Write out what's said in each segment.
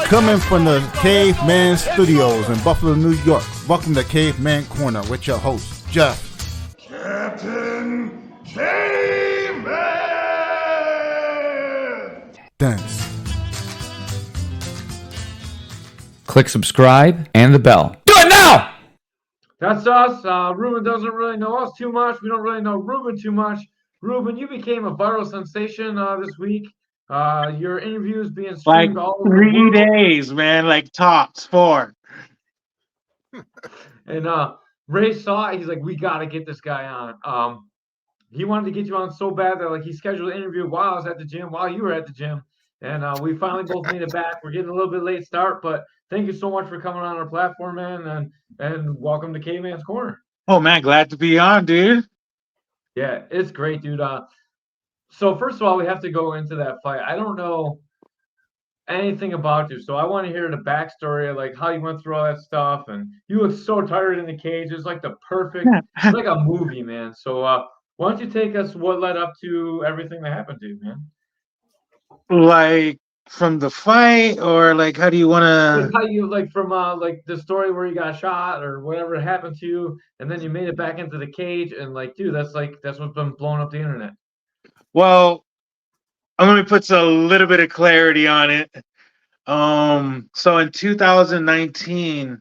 Coming from the Caveman Studios in Buffalo, New York. Welcome to Caveman Corner with your host, Jeff. Captain Caveman! Thanks. Click subscribe and the bell. Do it now! That's us. Reuben doesn't really know us too much. We don't really know Reuben too much. Reuben, you became a viral sensation this week. Your interviews being streamed like all over 3 the world. days, man, like tops 4. And Ray saw it. He's like, we got to get this guy on. He wanted to get you on so bad that he scheduled an interview while I was at the gym, while you were at the gym. And we finally both made it back. We're getting a little bit late start, but thank you so much for coming on our platform, man. And welcome to Caveman's Corner. Oh, man, glad to be on, dude. Yeah, it's great, dude. So first of all, we have to go into that fight. I don't know anything about you, so I want to hear the backstory of how you went through all that stuff. And you look so tired in the cage. It's like the perfect, it's like a movie, man. So why don't you take us what led up to everything that happened to you, man? Like from the fight, or how do you want to? How you from the story where you got shot or whatever happened to you, and then you made it back into the cage, and dude, that's what's been blowing up the internet. Well, I'm gonna put a little bit of clarity on it. So in 2019,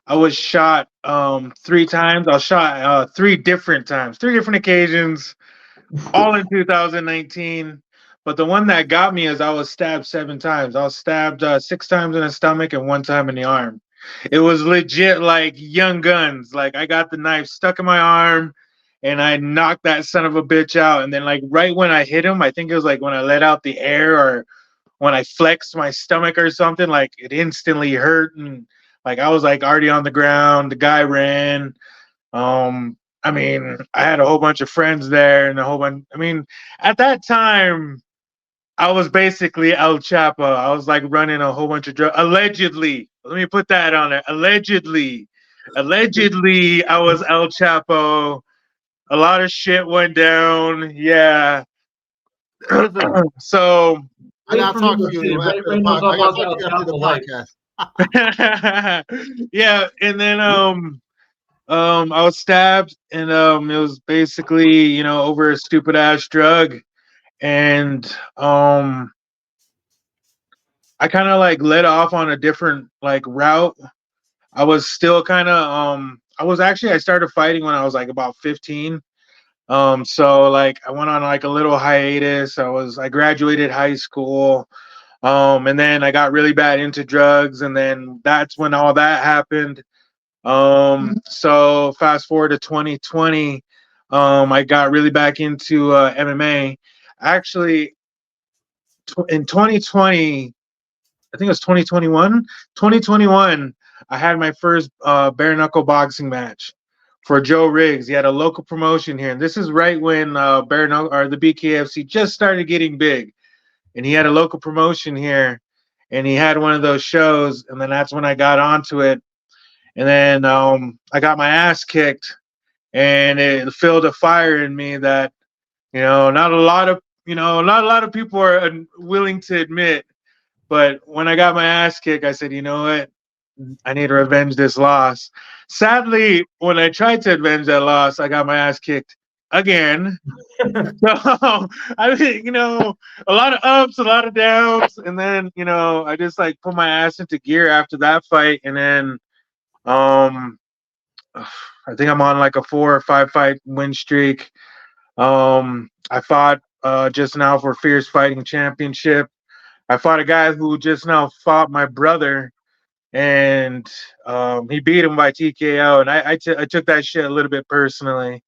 I was shot 3 times. I was shot 3 different times, 3 different occasions, all in 2019. But the one that got me is I was stabbed 7 times. I was stabbed 6 times in the stomach and 1 time in the arm. It was legit like Young Guns. I got the knife stuck in my arm and I knocked that son of a bitch out. And then right when I hit him, I think it was when I let out the air or when I flexed my stomach or something, it instantly hurt. And I was already on the ground. The guy ran. I mean, I had a whole bunch of friends there and a whole bunch. I mean, at that time, I was basically El Chapo. I was running a whole bunch of drugs. Allegedly. Let me put that on there. Allegedly, I was El Chapo. A lot of shit went down. Yeah. So I gotta talk to you after the podcast. Yeah, and then I was stabbed, and it was basically over a stupid ass drug. And I kind of led off on a different route. I was still kind of I started fighting when I was about 15. So I went on a little hiatus. I graduated high school. And then I got really bad into drugs, and then that's when all that happened. So fast forward to 2020, I got really back into MMA. Actually, in 2020, I think it was 2021, I had my first bare knuckle boxing match for Joe Riggs. He had a local promotion here, and this is right when bare knuckle or the BKFC just started getting big, and he had a local promotion here, and he had one of those shows, and then that's when I got onto it, and then I got my ass kicked, and it filled a fire in me that not a lot of people are willing to admit. But when I got my ass kicked, I said, you know what? I need to revenge this loss. Sadly, when I tried to avenge that loss, I got my ass kicked again. So, I mean, a lot of ups, a lot of downs. And then, I just put my ass into gear after that fight. And then I think I'm on a 4 or 5 fight win streak. I fought just now for Fierce Fighting Championship. I fought a guy who just now fought my brother, and he beat him by TKO. And I took that shit a little bit personally.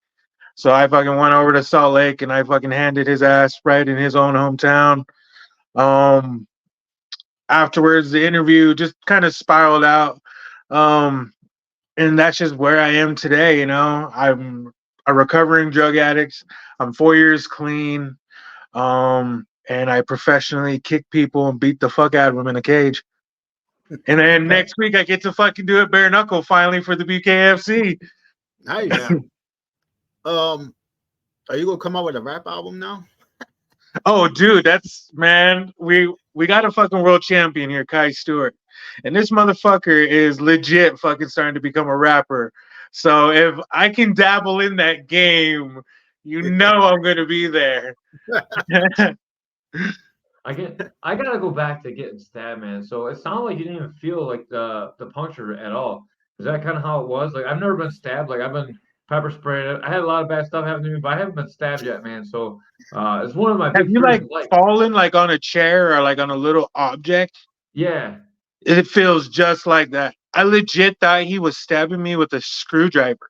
So I fucking went over to Salt Lake and I fucking handed his ass right in his own hometown. Afterwards, the interview just kind of spiraled out. And that's just where I am today. I'm a recovering drug addict. I'm 4 years clean. And I professionally kick people and beat the fuck out of them in a cage. And then next week I get to fucking do it bare knuckle finally for the BKFC. Hey, man. Are you gonna come out with a rap album now? Oh, dude, that's man. we got a fucking world champion here, Kai Stewart. And this motherfucker is legit fucking starting to become a rapper. So if I can dabble in that game, you know I'm gonna be there. I gotta go back to getting stabbed, man. So it sounded like you didn't even feel like the puncture at all. Is that kind of how it was? Like I've never been stabbed. Like I've been pepper sprayed. I had a lot of bad stuff happen to me, but I haven't been stabbed yet, man. So it's one of my Have big you fears like in life. fallen like on a chair or like on a little object? Yeah. It feels just like that. I legit thought he was stabbing me with a screwdriver.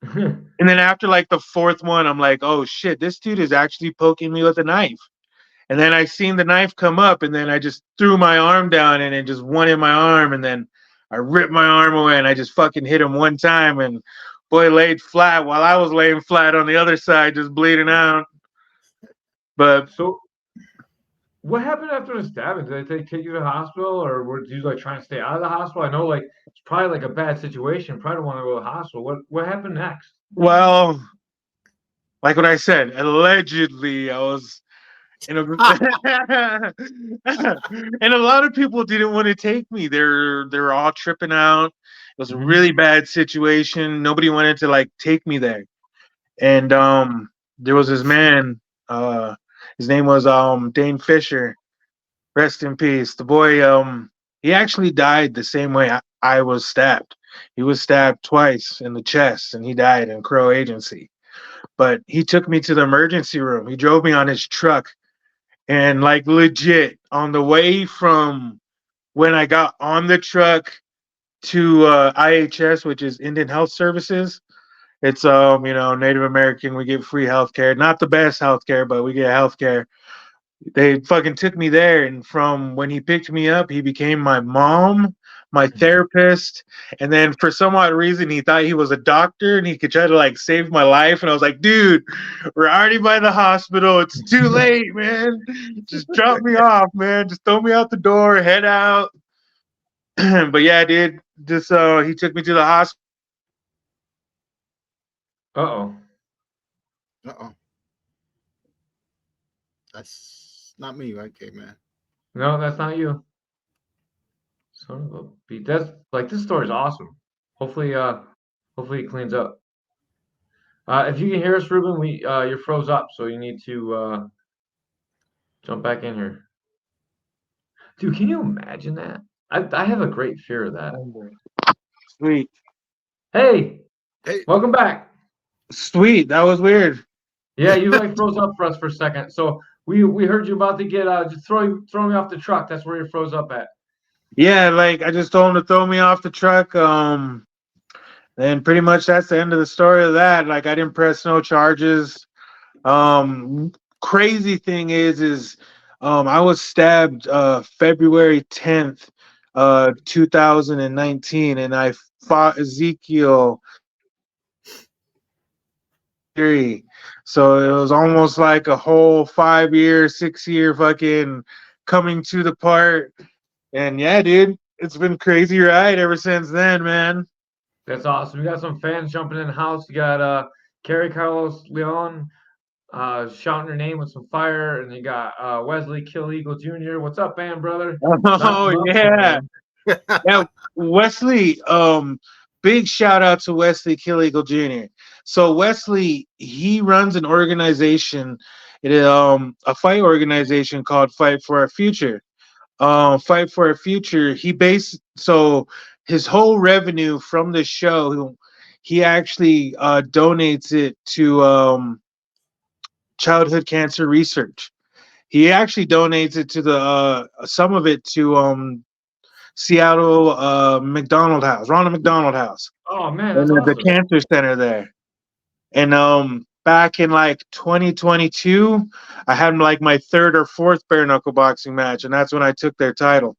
And then after like the fourth one, I'm like, oh shit, this dude is actually poking me with a knife. And then I seen the knife come up, and then I just threw my arm down, and it just went in my arm, and then I ripped my arm away, and I just fucking hit him one time, and boy laid flat while I was laying flat on the other side, just bleeding out. But So what happened after the stabbing? Did they take you to the hospital, or were you like trying to stay out of the hospital? I know like it's probably like a bad situation. Probably don't want to go to the hospital. What happened next? well, like what I said, allegedly I was in a and a lot of people didn't want to take me. They're all tripping out. It was a really bad situation. Nobody wanted to like take me there. And there was this man, his name was Dane Fisher. Rest in peace. The boy he actually died the same way I was stabbed. He was stabbed twice in the chest and he died in Crow Agency. But he took me to the emergency room. He drove me on his truck. And like legit, on the way from when I got on the truck to IHS, which is Indian Health Services, it's Native American. We get free healthcare, not the best healthcare, but we get healthcare. They fucking took me there, and from when he picked me up, he became my mom, my therapist, and then for some odd reason, he thought he was a doctor and he could try to like save my life. And I was like, dude, we're already by the hospital. It's too late, man. Just drop me off, man. Just throw me out the door, head out. But yeah, dude, just he took me to the hospital. Uh-oh. Uh-oh. That's not me, right, Caveman? No, that's not you. Son of a beat. That's like this story's awesome. Hopefully it cleans up. If you can hear us, Reuben, you're froze up, so you need to jump back in here. Dude, can you imagine that? I have a great fear of that. Sweet. Hey, Hey, welcome back. Sweet. That was weird. Yeah, you like froze up for us for a second. So we heard you about to get just throw me off the truck. That's where you froze up at. Yeah, like I just told him to throw me off the truck. And pretty much that's the end of the story of that. Like I didn't press no charges. Crazy thing is I was stabbed February 10th, 2019, and I fought Ezekiel 3. So it was almost like a whole 5-year, 6-year fucking coming to the part. And yeah, dude, it's been crazy ride ever since then, man. That's awesome. We got some fans jumping in the house. You got Kerry Carlos Leon shouting her name with some fire, and you got Wesley Kill Eagle Jr. What's up, man, brother? Oh yeah. Yeah, Wesley, big shout out to Wesley Kill Eagle Jr. So Wesley, he runs an organization, a fight organization called Fight for Our Future. Fight for Our Future. So his whole revenue from the show, he actually donates it to childhood cancer research. He actually donates it to the some of it to Seattle Ronald McDonald House. Oh man, And that's awesome. the cancer center there. And back in like 2022, I had like my 3rd or 4th bare knuckle boxing match, and that's when I took their title.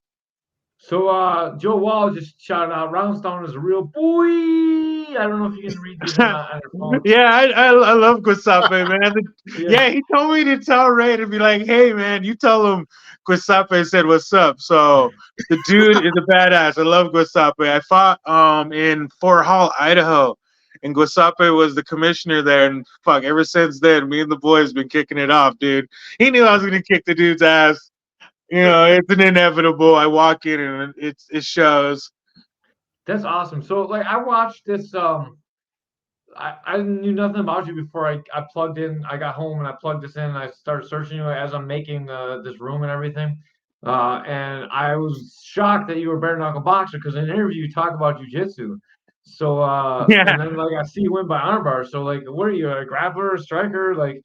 So Joe Wall just shouted out, Roundstone is a real boy. I don't know if you can read this on your phone. Yeah, I love Guasape, man. Yeah, he told me to tell Ray to be like, hey, man, you tell him Guasape said what's up. So the dude is a badass. I love Guasape. I fought in Fort Hall, Idaho, and Guasape was the commissioner there. And fuck, ever since then, me and the boys been kicking it off, dude. He knew I was gonna kick the dude's ass. it's an inevitable. I walk in and it shows. That's awesome. So like I watched this I knew nothing about you before I plugged in. I got home and I plugged this in and I started searching you as I'm making this room and everything. And I was shocked that you were a bare knuckle boxer because in an interview you talk about jujitsu. So Yeah. and then like I see you win by armbar. So like what are you, a grappler, a striker? Like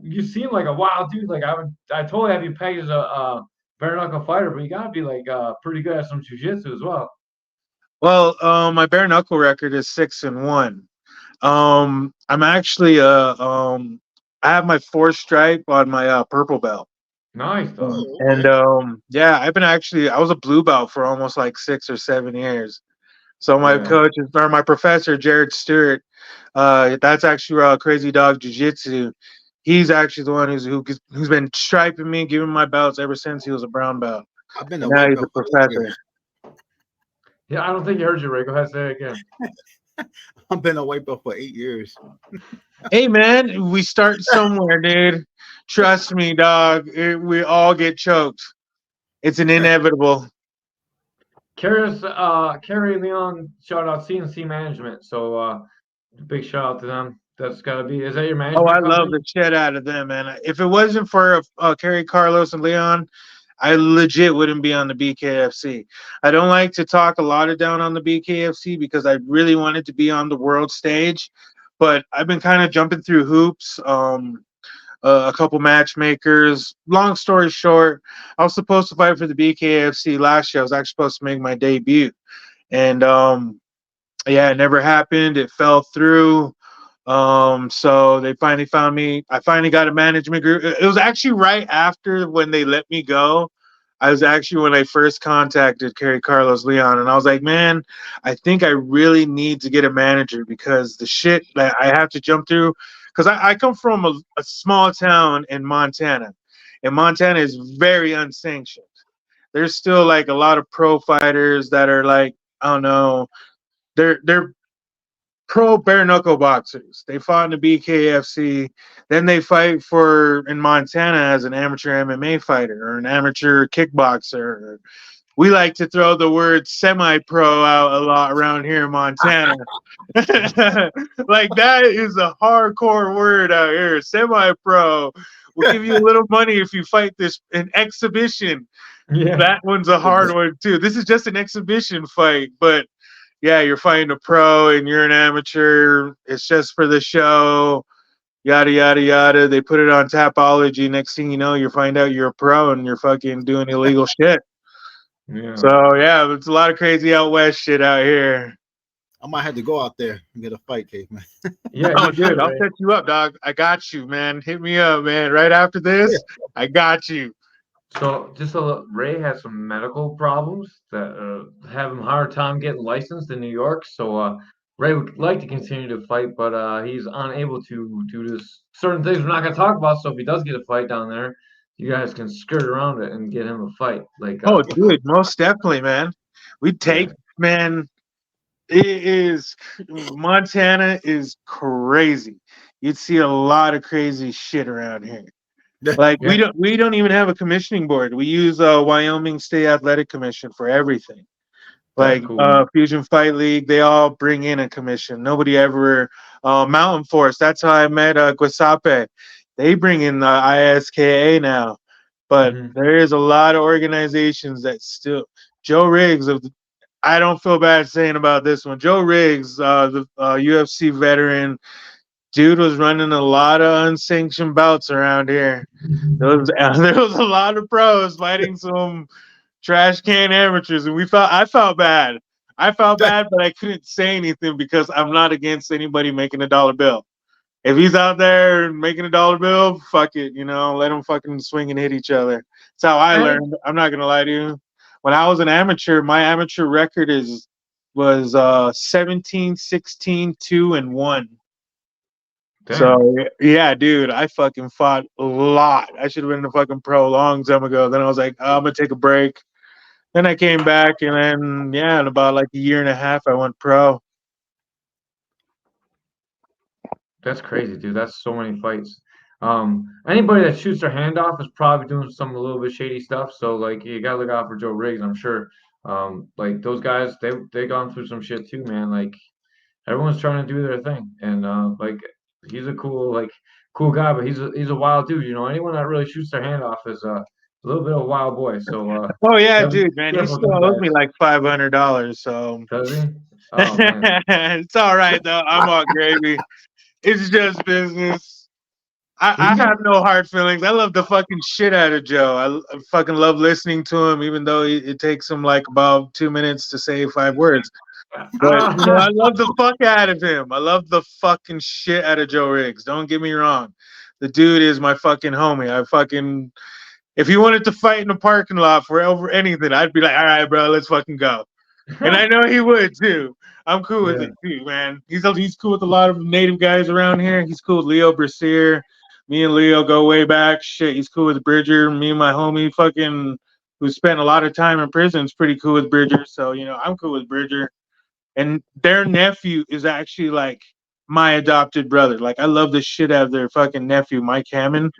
you seem like a wild dude. Like I totally have you pegged as a bare knuckle fighter, but you gotta be like pretty good at some jujitsu as well. Well, my bare knuckle record is 6-1. I'm actually I have my 4th stripe on my purple belt. Nice dog. Oh, And okay. yeah, I was a blue belt for almost like 6 or 7 years. So my Yeah. coach or my professor Jared Stewart, that's actually Crazy Dog Jiu Jitsu. He's actually the one who's been striping me, giving my belts ever since he was a brown belt. I've been a And now white he's a belt for 8 years. professor. Yeah, I don't think you heard you, Ray. Go ahead, say it again. I've been a white belt for 8 years. Hey man, we start somewhere, dude. Trust me, dog. We all get choked. It's an inevitable. Carrie Leon, shout out CNC Management. So big shout out to them. That's gotta be. Is that your Oh, I management love company? the shit out of them, man. If it wasn't for Kerry, Carlos, and Leon, I legit wouldn't be on the BKFC. I don't like to talk a lot of down on the BKFC because I really wanted to be on the world stage, but I've been kind of jumping through hoops. A couple matchmakers. Long story short, I was supposed to fight for the BKFC last year. I was actually supposed to make my debut, and yeah, it never happened. It fell through. So they finally found me. I finally got a management group. It was actually right after when they let me go. I was actually when I first contacted Kerry Carlos Leon, and I was like, man, I think I really need to get a manager because the shit that I have to jump through. Because I come from a small town in Montana, and Montana is very unsanctioned. There's still like a lot of pro fighters that are like, I don't know, they're pro bare knuckle boxers. They fought in the BKFC. Then they fight for in Montana as an amateur MMA fighter or an amateur kickboxer. We like to throw the word semi-pro out a lot around here in Montana. Like that is a hardcore word out here. Semi-pro. We'll give you a little money if you fight this an exhibition. Yeah. That one's a hard one too. This is just an exhibition fight, but yeah, you're fighting a pro and you're an amateur. It's just for the show, yada yada yada. They put it on Tapology. Next thing you know, you find out you're a pro and you're fucking doing illegal shit. Yeah. So yeah, it's a lot of crazy out west shit out here. I might have to go out there and get a fight, Caveman. Yeah, Oh you shit, did, I'll Ray. set you up, dog. I got you, man. Hit me up, man. Right after this, I got you. So just Ray has some medical problems that have him a hard time getting licensed in New York. So Ray would like to continue to fight, but he's unable to due to certain things we're not going to talk about. So if he does get a fight down there, you guys can skirt around it and get him a fight. Like Oh, dude, most definitely, man. We take, yeah. man. It is Montana is crazy. You'd see a lot of crazy shit around here. Like Yeah. we don't even have a commissioning board. We use Wyoming State Athletic Commission for everything. That's Like cool, man. Fusion Fight League, they all bring in a commission. Nobody ever Mountain Force. That's how I met Guasape. They bring in the ISKA now, but Mhm. there is a lot of organizations that still. Joe Riggs of I don't feel bad saying about this one. Joe Riggs, the UFC veteran, dude was running a lot of unsanctioned bouts around here. There was a lot of pros fighting some trash can amateurs, and I felt bad. I felt bad, but I couldn't say anything because I'm not against anybody making a dollar bill. If he's out there making a dollar bill, fuck it, let him fucking swing and hit each other. That's how I And learned. I'm not gonna lie to you. When I was an amateur, my amateur record was 17, 16, 2, and 1. damn, So yeah, dude, I fucking fought a lot. I should have been a fucking pro a long time ago. Then I was like, I'm gonna take a break. Then I came back, and then yeah, in about like a year and a half, I went pro. that's crazy, dude. That's so many fights. Anybody that shoots their hand off is probably doing some a little bit shady stuff. So like you gotta look out for Joe Riggs, I'm sure. Like those guys, they gone through some shit too, man. Like everyone's trying to do their thing, and like he's a cool guy, but he's a wild dude. You know, anyone that really shoots their hand off is a little bit of a wild boy. So Oh yeah, gotta be dude, man. He careful still with these owes me guys. like $500. So Does he? Oh man. it's all right though. I'm all gravy. It's just business. I He's have no hard feelings. I love the fucking shit out of Joe. I fucking love listening to him, even though it takes him like about 2 minutes to say 5 words. But you know, I love the fuck out of him. I love the fucking shit out of Joe Riggs. Don't get me wrong. The dude is my fucking homie. If he wanted to fight in the parking lot for over anything, I'd be like, all right, bro, let's fucking go. And I know he would too. I'm cool with Yeah. it too, man. He's cool with a lot of native guys around here. He's cool with Leo Brasier. Me and Leo go way back. Shit, he's cool with Bridger. Me and my homie who spent a lot of time in prison is pretty cool with Bridger. So, you know, I'm cool with Bridger. And their nephew is actually like my adopted brother. Like I love the shit out of their fucking nephew, Mike Hammond.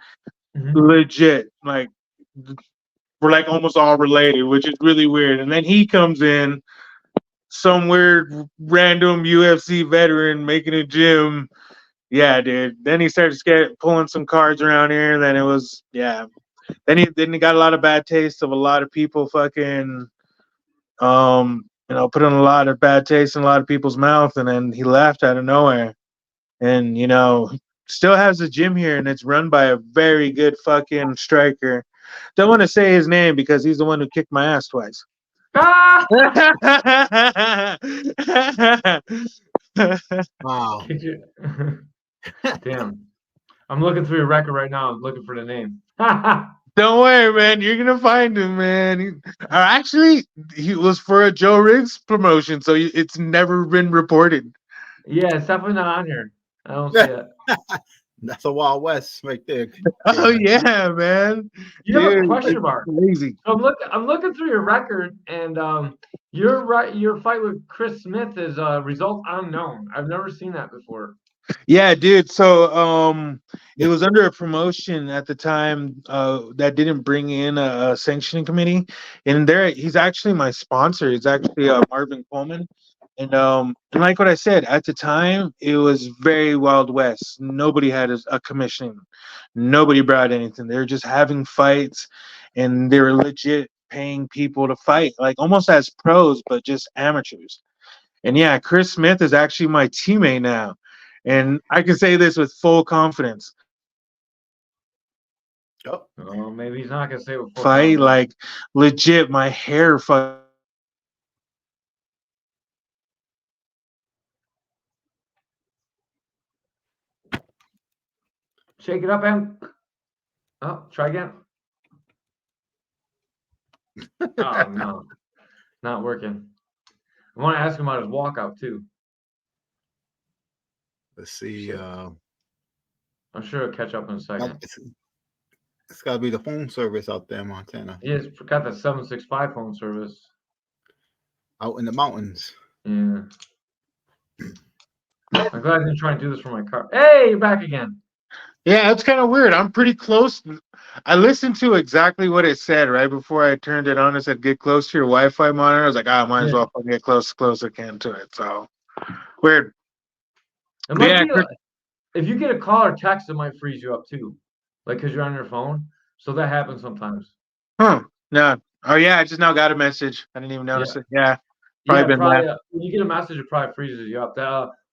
Mhm. Legit. Like we're like almost all related, which is really weird. And then he comes in, some weird random UFC veteran making a gym. Yeah, dude. Then he started pulling some cards around here. Then it was Then he got a lot of bad taste of a lot of people fucking putting a lot of bad taste in a lot of people's mouth, and then he left out of nowhere. And still has a gym here, and it's run by a very good fucking striker. Don't want to say his name because he's the one who kicked my ass twice. Ah! Wow. Damn. I'm looking through your record right now. I'm looking for the name. Don't worry, man. You're gonna find him, man. Actually, he was for a Joe Riggs promotion, so it's never been reported. Yeah, it's definitely not on here. I don't see it. That's a Wild West right there. Oh yeah, man. You have a Dude, question it's mark. crazy. So I'm looking through your record, and you're right. Your fight with Chris Smith is result unknown. I've never seen that before. Yeah, dude. So it was under a promotion at the time that didn't bring in a sanctioning committee, and he's actually my sponsor. He's actually Marvin Coleman, and like what I said at the time, it was very Wild West. Nobody had a commission. Nobody brought anything. They were just having fights, and they were legit paying people to fight, like almost as pros, but just amateurs. And yeah, Chris Smith is actually my teammate now. And I can say this with full confidence. Oh, Oh, maybe he's not gonna say it with full Fight, confidence. like legit, my hair Shake it up, and oh, try again. Oh no, not working. I want to ask him about his walkout too. let's see. Shit. I'm sure he'll catch up in a second. It's got to be the phone service out there in Montana, He just forgot that 765 phone service. out in the mountains. Yeah. I'm glad I didn't try and do this for my car. Hey, you're back again. Yeah, it's kind of weird. I'm pretty close. I listened to exactly what it said right before I turned it on. It said, get close to your Wi-Fi monitor. I was like, I might as well get close as I can to it. So, weird. It might Yeah, be if you get a call or text, it might freeze you up too. Like, because you're on your phone. So that happens sometimes. Huh. No. Oh, yeah, I just now got a message. I didn't even notice it. Yeah. Probably been that. When you get a message, it probably freezes you up.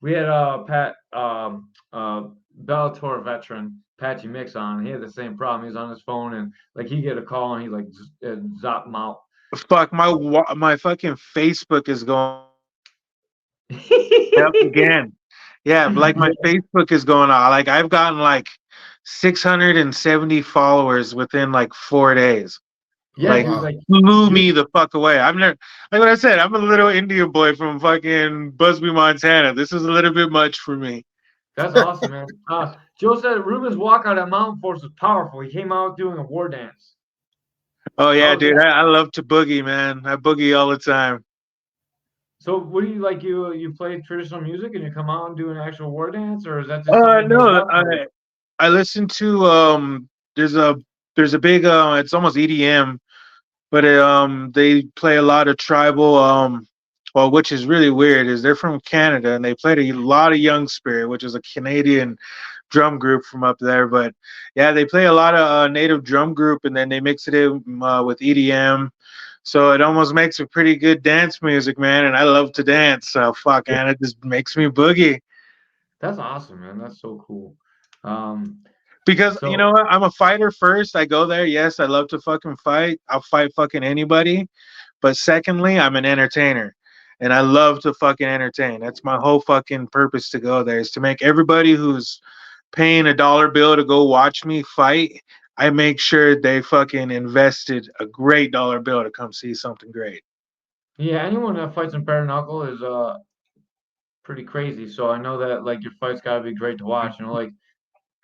We had Pat Bellator veteran Patchy Mix on. He had the same problem. He was on his phone and like he get a call and he like zop him out. Fuck, my fucking Facebook is going up again. Yeah, like my Facebook is going on. Like I've gotten like 670 followers within like 4 days. Yeah, like, dude, like blew me the fuck away. I've never, like what I said, I'm a little Indian boy from fucking Busby, Montana. This is a little bit much for me. That's awesome, man. Joe said Reuben's walkout at Mountain Force was powerful. He came out doing a war dance. Oh yeah, dude, I love to boogie, man. I boogie all the time. So, what do you like? You play traditional music and you come out and do an actual war dance, or is that just No, I listen to there's a big it's almost EDM, but they play a lot of tribal well, which is really weird is they're from Canada and they played a lot of Young Spirit, which is a Canadian drum group from up there. But yeah, they play a lot of native drum group and then they mix it in with EDM. So it almost makes a pretty good dance music, man. And I love to dance. So fuck, man, it just makes me boogie. That's awesome, man. That's so cool. Um, Because you know so what? I'm a fighter first. I go there. Yes, I love to fucking fight. I'll fight fucking anybody. But secondly, I'm an entertainer. And I love to fucking entertain. That's my whole fucking purpose to go there is to make everybody who's paying a dollar bill to go watch me fight. I make sure they fucking invested a great dollar bill to come see something great. yeah, anyone that fights in bare knuckle is pretty crazy. So I know that like your fights gotta be great to watch. You know, like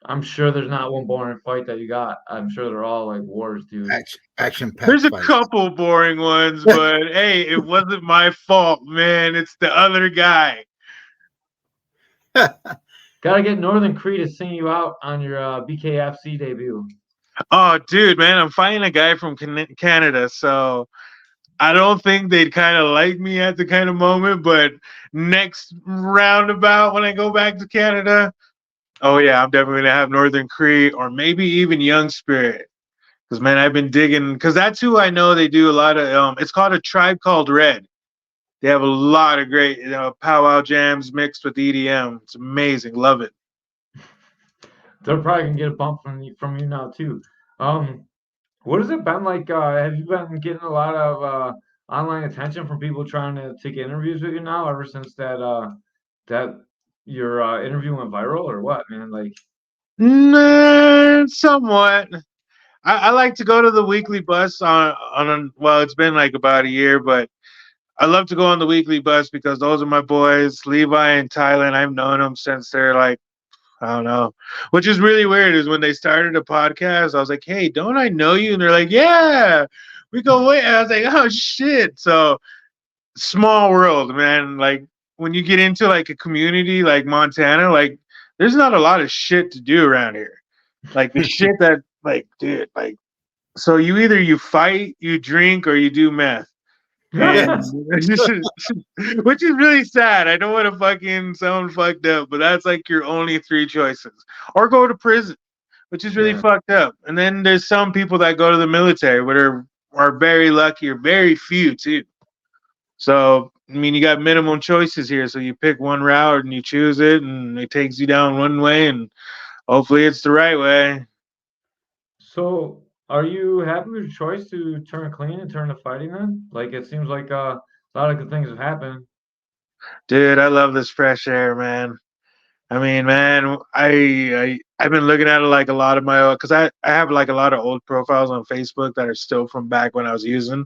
I'm sure there's not one boring fight that you got. I'm sure they're all like wars, dude. Action packed There's a fight. couple boring ones, but hey, it wasn't my fault, man. It's the other guy. Gotta get Northern Cree to sing you out on your BKFC debut. Oh, dude, man, I'm fighting a guy from Canada, so I don't think they'd kind of like me at the kind of moment. But next roundabout, when I go back to Canada, oh yeah, I'm definitely gonna have Northern Cree or maybe even Young Spirit. Because man, I've been digging because that's who I know. They do a lot of. It's called a Tribe Called Red. They have a lot of great powwow jams mixed with EDM. It's amazing. Love it. They're probably gonna get a bump from you now too. Um, what has it been like? Have you been getting a lot of online attention from people trying to take interviews with you now ever since that your interview went viral or what, man? Like, Nah, somewhat. I like to go to the weekly bus well, it's been like about a year, but I love to go on the weekly bus because those are my boys, Levi and Thailand. I've known them since they're like, I don't know. Which is really weird is when they started a podcast, I was like, hey, don't I know you? And they're like, yeah, we go wait. I was like, oh shit. So small world, man. Like when you get into like a community like Montana, like there's not a lot of shit to do around here. Like the shit that like, dude, like so you fight, you drink, or you do meth. And which is really sad. I don't want to fucking sound fucked up, but that's like your only three choices. Or go to prison, which is really yeah. fucked up. And then there's some people that go to the military, but are very lucky or very few too. So I mean, you got minimum choices here. So you pick one route and you choose it, and it takes you down one way, and hopefully it's the right way. So, are you happy with your choice to turn clean and turn to fighting then? Like, it seems like a lot of good things have happened. Dude, I love this fresh air, man. I mean, man, I've been looking at it like a lot of my because I have like a lot of old profiles on Facebook that are still from back when I was using.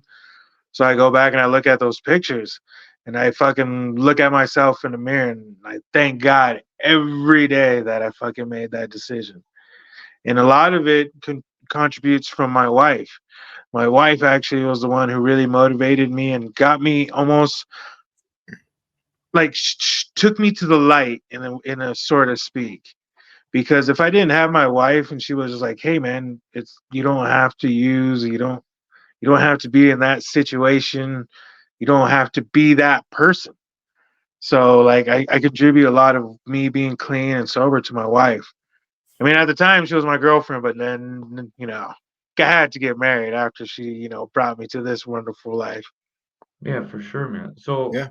So I go back and I look at those pictures, and I fucking look at myself in the mirror, and I thank God every day that I fucking made that decision. And a lot of it contributes from my wife. My wife actually was the one who really motivated me and got me almost like took me to the light in a sort of speak. Because if I didn't have my wife and she was just like, "Hey, man, it's you don't have to use, you don't have to be in that situation, you don't have to be that person." So like I contribute a lot of me being clean and sober to my wife. I mean, at the time she was my girlfriend, but then I had to get married after she brought me to this wonderful life. Yeah, for sure, man. So Yeah.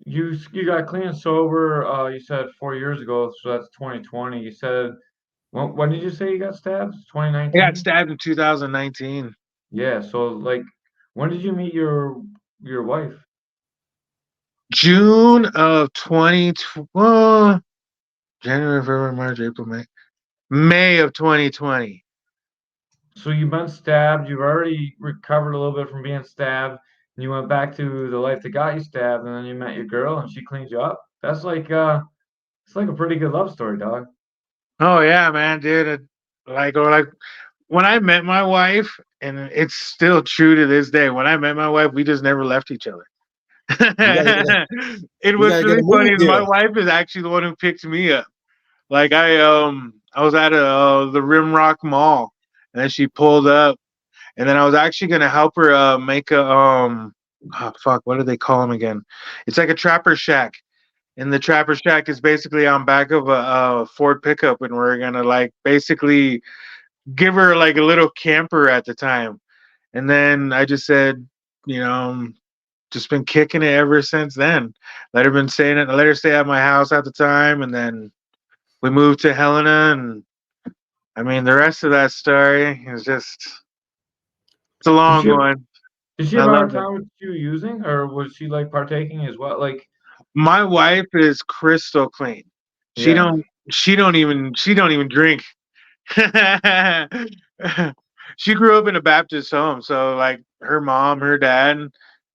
you got clean and sober. You said 4 years ago, so that's 2020. You said when did you say you got stabbed? I got 2019. stabbed in 2019. Yeah. So like, when did you meet your wife? June of 2020. January, February, March, April, May of 2020. So you've been stabbed. You've already recovered a little bit from being stabbed. And you went back to the life that got you stabbed, and then you met your girl, and she cleaned you up. That's like it's like a pretty good love story, dog. Oh yeah, man, dude. Like when I met my wife, and it's still true to this day. When I met my wife, we just never left each other. You gotta get a, It you was gotta get really a funny. movie Is my deal. wife is actually the one who picked me up. Like the Rimrock Mall, and then she pulled up, and then I was actually gonna help her make a oh, fuck, what do they call them again? It's like a trapper shack, and the trapper shack is basically on back of a Ford pickup, and we're gonna like basically give her like a little camper at the time, and then I just said, you know, just been kicking it ever since then. Let her stay at my house at the time, and then we moved to Helena, and I mean the rest of that story is just it's a Did long she one. did she I have a hard love it. time with you using, or was she like partaking as well? Like, My wife is crystal clean. She yeah, don't she don't even drink. She grew up in a Baptist home, so like her mom, her dad.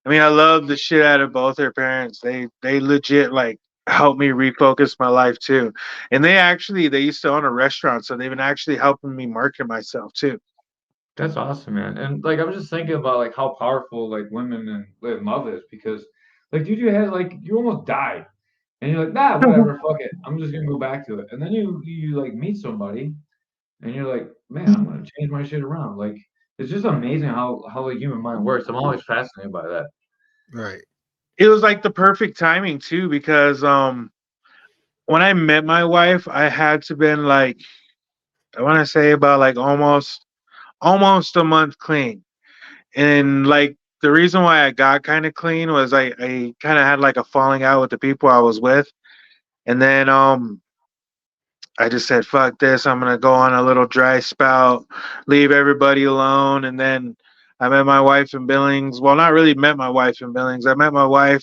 I mean, I love the shit out of both her parents. They legit like helped me refocus my life too. And they used to own a restaurant, so they've been actually helping me market myself too. that's awesome, man. And like, I'm just thinking about like how powerful like women and like, love is because, like, dude, you had like you almost died, and you're like, nah, whatever, fuck it, I'm just gonna go back to it. And then you like meet somebody, and you're like, man, I'm gonna change my shit around. Like, it's just amazing how the human mind works. I'm always fascinated by that. Right. It was like the perfect timing too, because when I met my wife, I had to been like I want to say about like almost a month clean. And like the reason why I got kind of clean was I kind of had like a falling out with the people I was with, and then I just said fuck this, I'm gonna go on a little dry spout, leave everybody alone, and then I met my wife in Billings. Well, not really met my wife in Billings. I met my wife.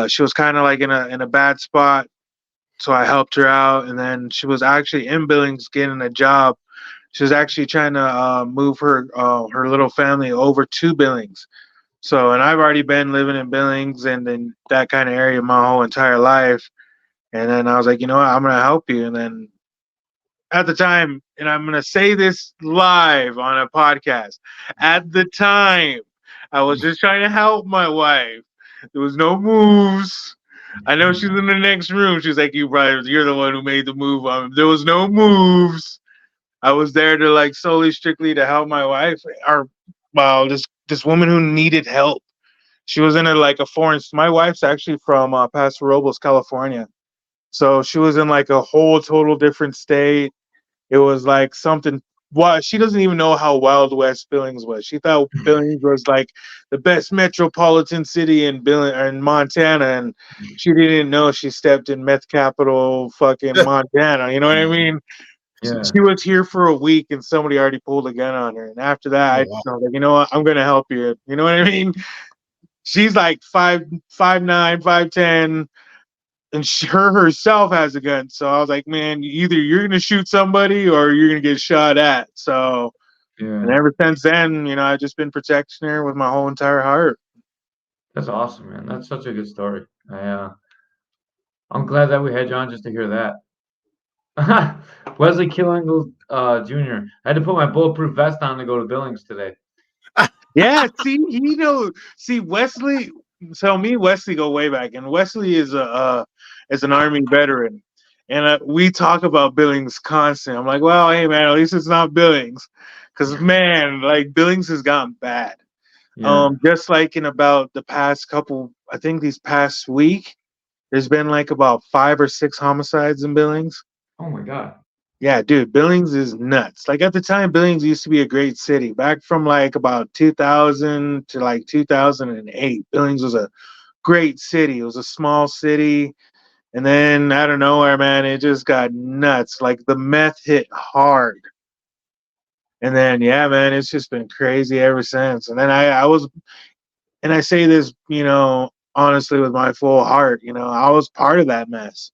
She was kind of like in a bad spot, so I helped her out, and then she was actually in Billings getting a job. She was actually trying to move her little family over to Billings. So, and I've already been living in Billings and in that kind of area my whole entire life. And then I was like, you know what, I'm gonna help you. And then at the time, and I'm gonna say this live on a podcast. At the time, I was just trying to help my wife. There was no moves. I know she's in the next room. She's like, you're the one who made the move. There was no moves. I was there to like solely strictly to help my wife, or well, this woman who needed help. She was in a foreign. My wife's actually from Paso Robles, California, so she was in like a whole total different state. It was like something. Well, she doesn't even know how Wild West Billings was. She thought Billings was like the best metropolitan city in Montana, and she didn't know she stepped in meth capital, fucking Montana. You know what I mean? Yeah, She was here for a week, and somebody already pulled a gun on her. And after that, Oh I wow. was like, you know what? I'm gonna help you. You know what I mean? She's like 5'9", 5'10", and her herself has a gun. So I was like, man, either you're gonna shoot somebody or you're gonna get shot at. So, and yeah, ever since then, I've just been protecting her with my whole entire heart. that's awesome, man. That's such a good story. I'm glad that we had you on just to hear that. Wesley Killingle Jr. I had to put my bulletproof vest on to go to Billings today. Yeah, see Wesley. So me and Wesley go way back, and Wesley is an Army veteran, and we talk about Billings constant. I'm like, well, hey man, at least it's not Billings, because man, like Billings has gotten bad. Yeah. Just like in about the past couple, I think these past week, there's been like about 5 or 6 homicides in Billings. Oh my God. Yeah, dude, Billings is nuts. Like at the time, Billings used to be a great city. Back from like about 2000 to like 2008, Billings was a great city. It was a small city. And then out of nowhere, man, it just got nuts. Like the meth hit hard. And then, yeah, man, it's just been crazy ever since. And then and I say this, honestly with my full heart, I was part of that mess.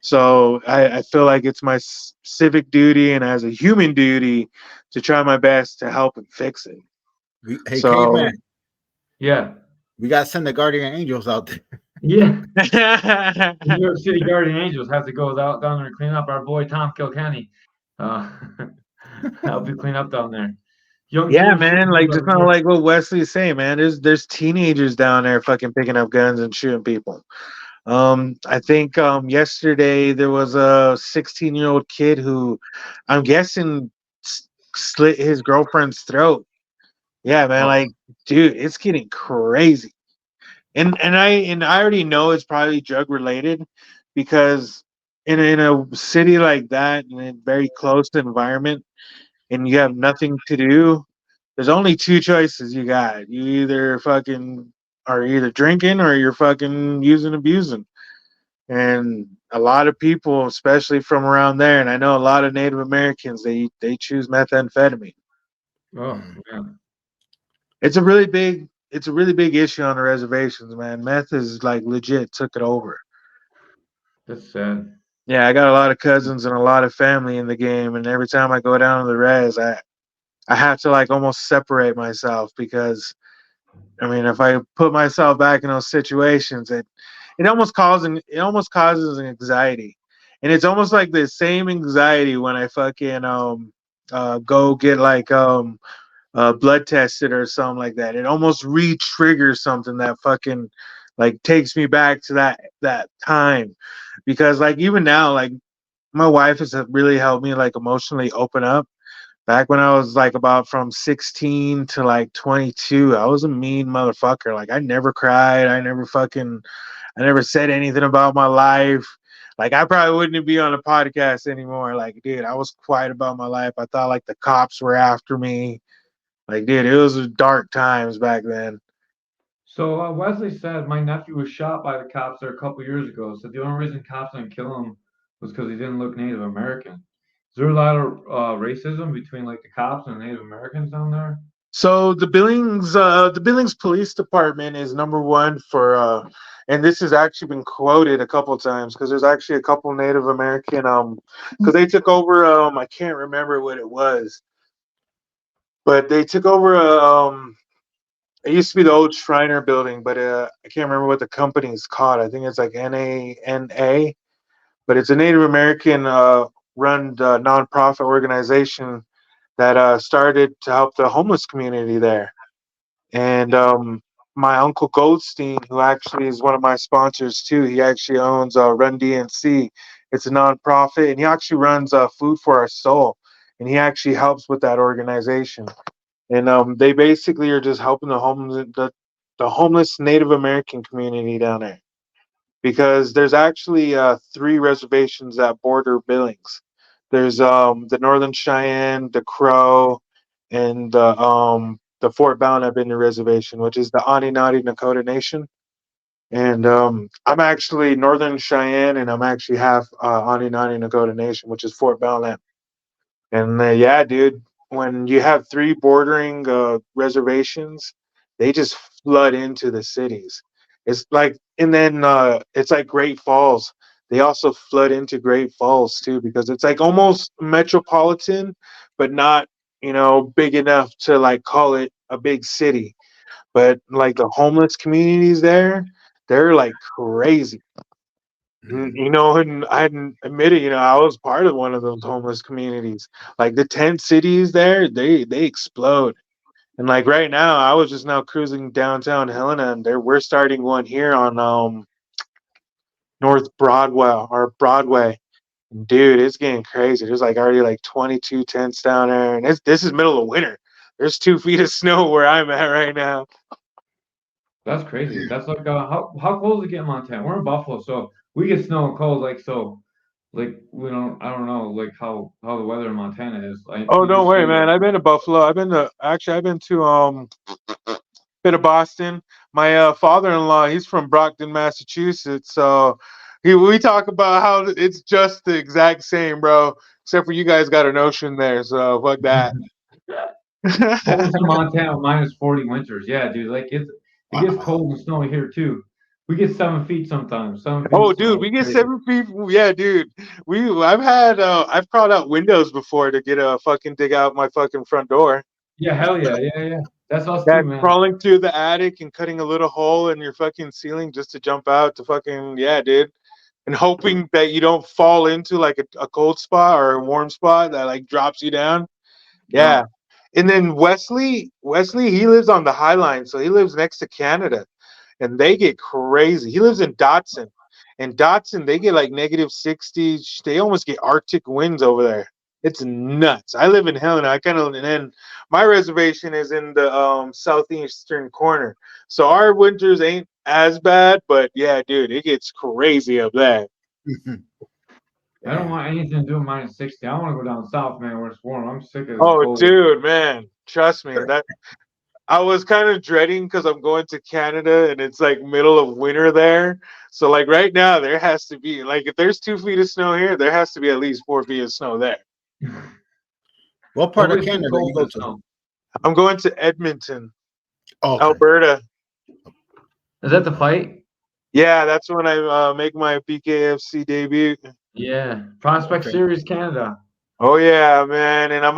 So I feel like it's my civic duty and as a human duty to try my best to help and fix it. Hey, So Caveman, Yeah. we gotta send the guardian angels out there. Yeah. yeah, The New York City Guardian Angels have to go down there and clean up. Our boy Tom Kilkenny. Uh, help you clean up down there. Young man, shooting like people just kind of everywhere. like what Wesley's saying, man. There's teenagers down there fucking picking up guns and shooting people. I think yesterday there was a 16-year-old kid who I'm guessing slit his girlfriend's throat. Yeah, man, Oh, like, dude, it's getting crazy. And I already know it's probably drug related because in a city like that, in a very close environment, and you have nothing to do, there's only two choices you got. You either fucking are either drinking or you're fucking using abusing. And a lot of people, especially from around there, and I know a lot of Native Americans, they choose methamphetamine. oh, man. It's a really big issue on the reservations, man. Meth is like legit took it over. That's sad. Yeah, I got a lot of cousins and a lot of family in the game, and every time I go down to the res, I have to like almost separate myself because I mean, if I put myself back in those situations, it almost causes an anxiety, and it's almost like the same anxiety when I fucking go get like blood tested or something like that. It almost re-triggers something that fucking like takes me back to that time, because like even now, like my wife has really helped me like emotionally open up. Back when I was like about from 16 to like 22, I was a mean motherfucker. Like I never cried. I never said anything about my life. Like I probably wouldn't be on a podcast anymore. Like, dude, I was quiet about my life. I thought like the cops were after me. Like, dude, it was dark times back then. So Wesley said my nephew was shot by the cops there a couple years ago. So the only reason cops didn't kill him was because he didn't look Native American. Is there a lot of racism between like the cops and Native Americans down there? So the Billings Police Department is number one for, and this has actually been quoted a couple times because there's actually a couple Native American, because they took over, I can't remember what it was, but they took over it used to be the old Shriner building, but I can't remember what the company is called. I think it's like NANA, but it's a Native American run nonprofit organization that started to help the homeless community there. And my uncle Goldstein, who actually is one of my sponsors too, he actually owns Run DNC. It's a nonprofit, and he actually runs Food for Our Soul, and he actually helps with that organization. And they basically are just helping the homeless Native American community down there, because there's actually three reservations that border Billings. There's the Northern Cheyenne, the Crow, and the Fort Belknap Indian Reservation, which is the Aninadi Nakota Nation. And I'm actually Northern Cheyenne, and I'm actually half Aninadi Nakota Nation, which is Fort Belknap. And yeah, dude, when you have three bordering reservations, they just flood into the cities. It's like, and then it's like Great Falls. They also flood into Great Falls too, because it's like almost metropolitan, but not, big enough to like call it a big city. But like the homeless communities there, they're like crazy. And I hadn't admitted, I was part of one of those homeless communities. Like the tent cities there, they explode. And like right now, I was just now cruising downtown Helena, and we're starting one here on North Broadway or Broadway. And dude, it's getting crazy. There's like already like 22 tents down there, and this is middle of winter. There's 2 feet of snow where I'm at right now. That's crazy. That's like how cold does it get in Montana? We're in Buffalo, so we get snow and cold. Like so, like we don't. I don't know like how the weather in Montana is. Oh, We don't just worry, get man. I've been to Buffalo. I've been to Boston. My father-in-law, he's from Brockton, Massachusetts. So we talk about how it's just the exact same, bro. Except for you guys got an ocean there, so fuck that. almost in Montana -40 winters. Yeah, dude. Like it gets cold and snowy here too. We get 7 feet sometimes. 7 feet of Oh, snow. dude, we It's get crazy. 7 feet. Yeah, dude. I've crawled out windows before to get a fucking dig out my fucking front door. Yeah, hell yeah, yeah, yeah. That's us Yeah, too, man. crawling through the attic and cutting a little hole in your fucking ceiling just to jump out to fucking, yeah, dude. And hoping that you don't fall into like a cold spot or a warm spot that like drops you down. Yeah. Yeah. And then Wesley, he lives on the High Line, so he lives next to Canada, and they get crazy. He lives in Dotson, And Dotson, they get like -60. They almost get Arctic winds over there. It's nuts. I live in Helena. And then my reservation is in the southeastern corner. So our winters ain't as bad, but yeah, dude, it gets crazy up there. I don't want anything to do with -60. I want to go down south, man, where it's warm. I'm sick of this Oh, cold. dude, man, trust me. That I was kind of dreading because I'm going to Canada and it's like middle of winter there. So like right now, there has to be like if there's 2 feet of snow here, there has to be at least 4 feet of snow there. What part of Nobody's too Canada cold you go for to? snow. I'm going to Edmonton, Oh, okay. Alberta. Is that the fight? Yeah, that's when I make my BKFC debut. Yeah. Prospect Okay. Series Canada. Oh yeah, man, and I